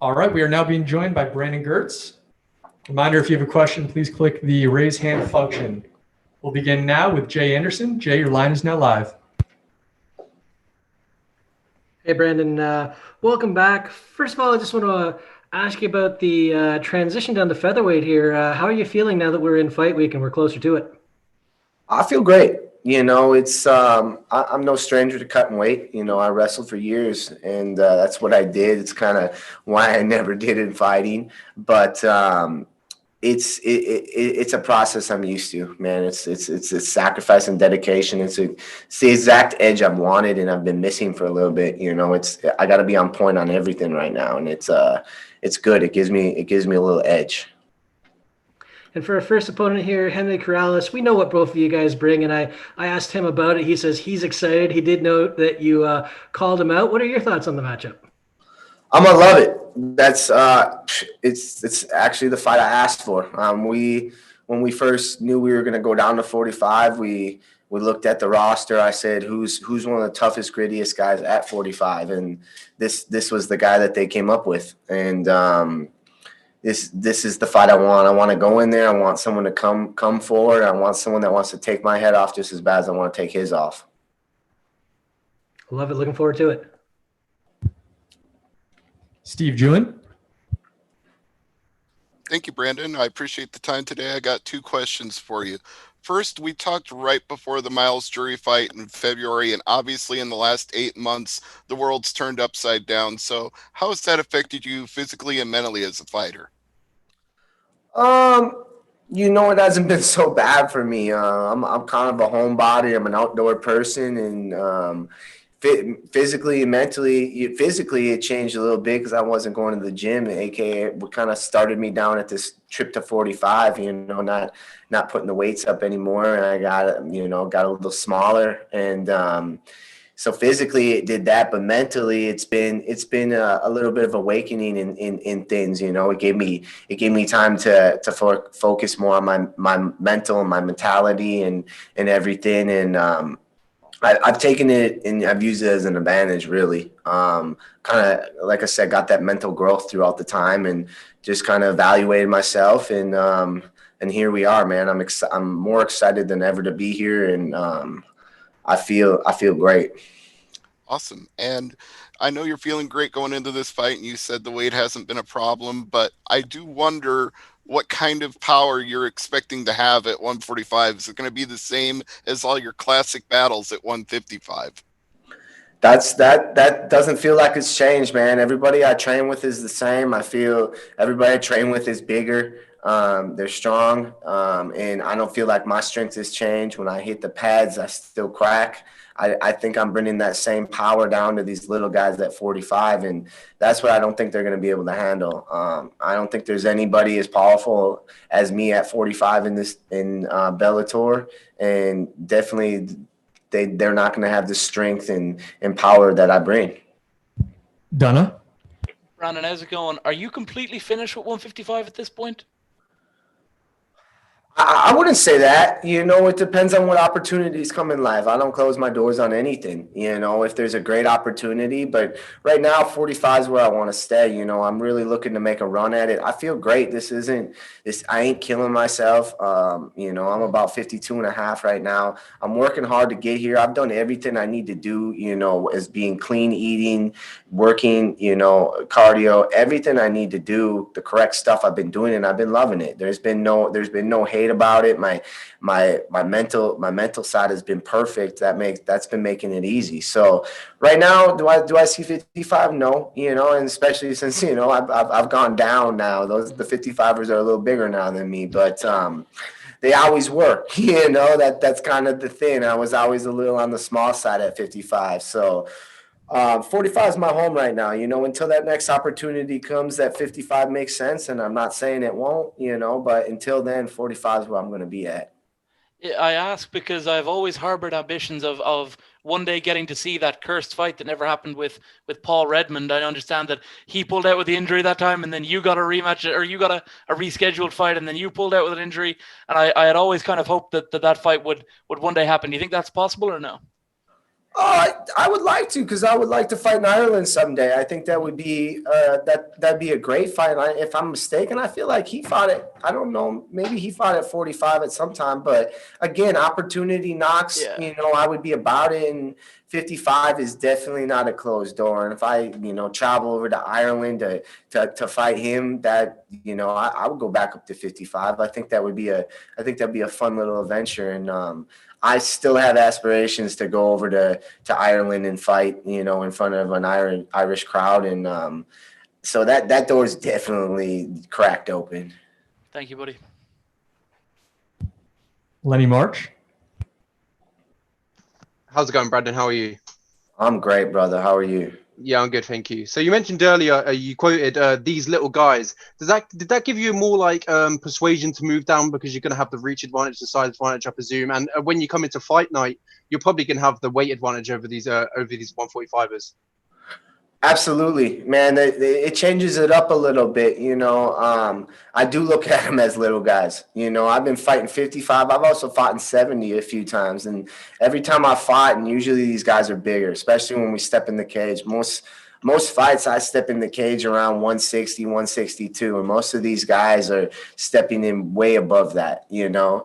All right, we are now being joined by Brandon Gertz. Reminder, if you have a question, please click the raise hand function. We'll begin now with Jay Anderson. Jay, your line is now live. Hey, Brandon. Welcome back. First of all, I just want to ask you about the transition down to featherweight here. How are you feeling now that we're in fight week and we're closer to it? I feel great. You know, it's I'm no stranger to cutting weight. You know, I wrestled for years, and that's what I did. It's kind of why I never did in fighting. But it's a process I'm used to, man. It's a sacrifice and dedication. It's the exact edge I've wanted and I've been missing for a little bit. You know, I got to be on point on everything right now, and it's good. It gives me a little edge. And for our first opponent here, Henry Corrales, we know what both of you guys bring, and I asked him about it. He says he's excited. He did know that you called him out. What are your thoughts on the matchup? I'm gonna love it. That's it's actually the fight I asked for. When we first knew we were gonna go down to 45, we looked at the roster. I said, who's one of the toughest, grittiest guys at 45, and this was the guy that they came up with. And this is the fight I want. I want to go in there. I want someone to come forward. I want someone that wants to take my head off just as bad as I want to take his off. Love it. Looking forward to it. Steve Jewin. Thank you, Brandon. I appreciate the time today. I got 2 questions for you. First, we talked right before the Miles Jury fight in February, and obviously in the last 8 months, the world's turned upside down. So how has that affected you physically and mentally as a fighter? You know, it hasn't been so bad for me. I'm kind of a homebody. I'm an outdoor person, and physically and mentally, physically it changed a little bit because I wasn't going to the gym, aka what kind of started me down at this trip to 45, you know, not putting the weights up anymore, and I got a little smaller, and so physically it did that, but mentally it's been a little bit of awakening in things. You know, it gave me time to focus more on my mental and my mentality and everything, and I've taken it and I've used it as an advantage, really. Kind of, like I said, got that mental growth throughout the time and just kind of evaluated myself. And here we are, man. I'm more excited than ever to be here, and I feel great. Awesome. And I know you're feeling great going into this fight, and you said the weight hasn't been a problem, but I do wonder what kind of power you're expecting to have at 145. Is it going to be the same as all your classic battles at 155? That doesn't feel like it's changed, man. Everybody I train with is the same. I feel everybody I train with is bigger. They're strong, and I don't feel like my strength has changed. When I hit the pads, I still crack. I think I'm bringing that same power down to these little guys at 45, and that's what I don't think they're going to be able to handle. I don't think there's anybody as powerful as me at 45 in Bellator, and definitely they're not going to have the strength and power that I bring. Donna? Brandon, how's it going? Are you completely finished with 155 at this point? I wouldn't say that. You know, it depends on what opportunities come in life. I don't close my doors on anything, you know, if there's a great opportunity. But right now, 45 is where I want to stay. You know, I'm really looking to make a run at it. I feel great. I ain't killing myself. You know, I'm about 52 and a half right now. I'm working hard to get here. I've done everything I need to do, you know, as being clean eating, working, you know, cardio, everything I need to do, the correct stuff I've been doing, and I've been loving it. There's been no hate about it. My mental side has been perfect. That's been making it easy. So right now, do I see 55? No, you know, and especially since, you know, I've gone down now. The 55ers are a little bigger now than me, but they always were, you know, that's kind of the thing. I was always a little on the small side at 55. So 45 is my home right now, you know, until that next opportunity comes that 55 makes sense. And I'm not saying it won't, you know, but until then, 45 is where I'm going to be at. Yeah, I ask because I've always harbored ambitions of one day getting to see that cursed fight that never happened with Paul Redmond. I understand that he pulled out with the injury that time, and then you got a rematch, or you got a rescheduled fight, and then you pulled out with an injury. And I had always kind of hoped that fight would one day happen. Do you think that's possible or no? I would like to, because I would like to fight in Ireland someday. I think that would be that'd be a great fight. If I'm mistaken, I feel like he fought it. I don't know. Maybe he fought at 45 at some time. But again, opportunity knocks. Yeah. You know, I would be about it. And 55 is definitely not a closed door. And if I, travel over to Ireland to fight him, that I would go back up to 55. I think that'd be a fun little adventure. And I still have aspirations to go over to Ireland and fight, in front of an Irish crowd. And so that door is definitely cracked open. Thank you, buddy. Lenny March. How's it going, Brandon? How are you? I'm great, brother. How are you? Yeah, I'm good, thank you. So you mentioned earlier, you quoted these little guys. Did that give you more like persuasion to move down because you're going to have the reach advantage, the size advantage, I presume, and when you come into fight night, you're probably going to have the weight advantage over these 145ers. Absolutely, man. It changes it up a little bit, I do look at them as little guys. I've been fighting 55. I've also fought in 70 a few times. And every time I fought, and usually these guys are bigger, especially when we step in the cage. Most fights, I step in the cage around 160, 162, and most of these guys are stepping in way above that,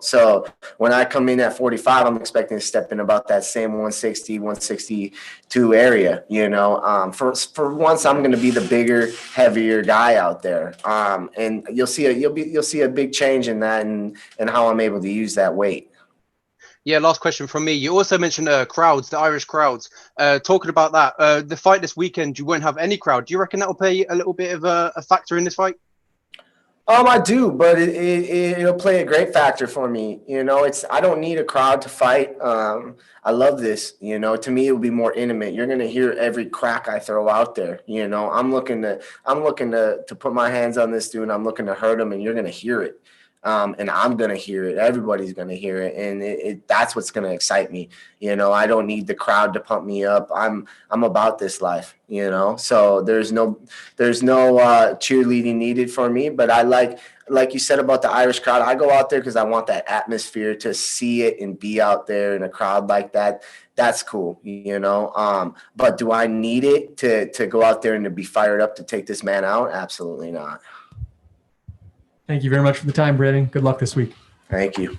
So when I come in at 45, I'm expecting to step in about that same 160, 162 area, For once, I'm going to be the bigger, heavier guy out there, and you'll see a big change in that and how I'm able to use that weight. Yeah, last question from me. You also mentioned crowds, the Irish crowds. Talking about that, the fight this weekend, you won't have any crowd. Do you reckon that will play a little bit of a factor in this fight? I do, but it'll play a great factor for me. I don't need a crowd to fight. I love this. To me, it will be more intimate. You're gonna hear every crack I throw out there. I'm looking to put my hands on this dude. I'm looking to hurt him, and you're gonna hear it. And I'm gonna hear it. Everybody's gonna hear it, and that's what's gonna excite me. I don't need the crowd to pump me up. I'm about this life. So there's no cheerleading needed for me. But I like you said about the Irish crowd. I go out there because I want that atmosphere, to see it and be out there in a crowd like that. That's cool. But do I need it to go out there and to be fired up to take this man out? Absolutely not. Thank you very much for the time, Brandon. Good luck this week. Thank you.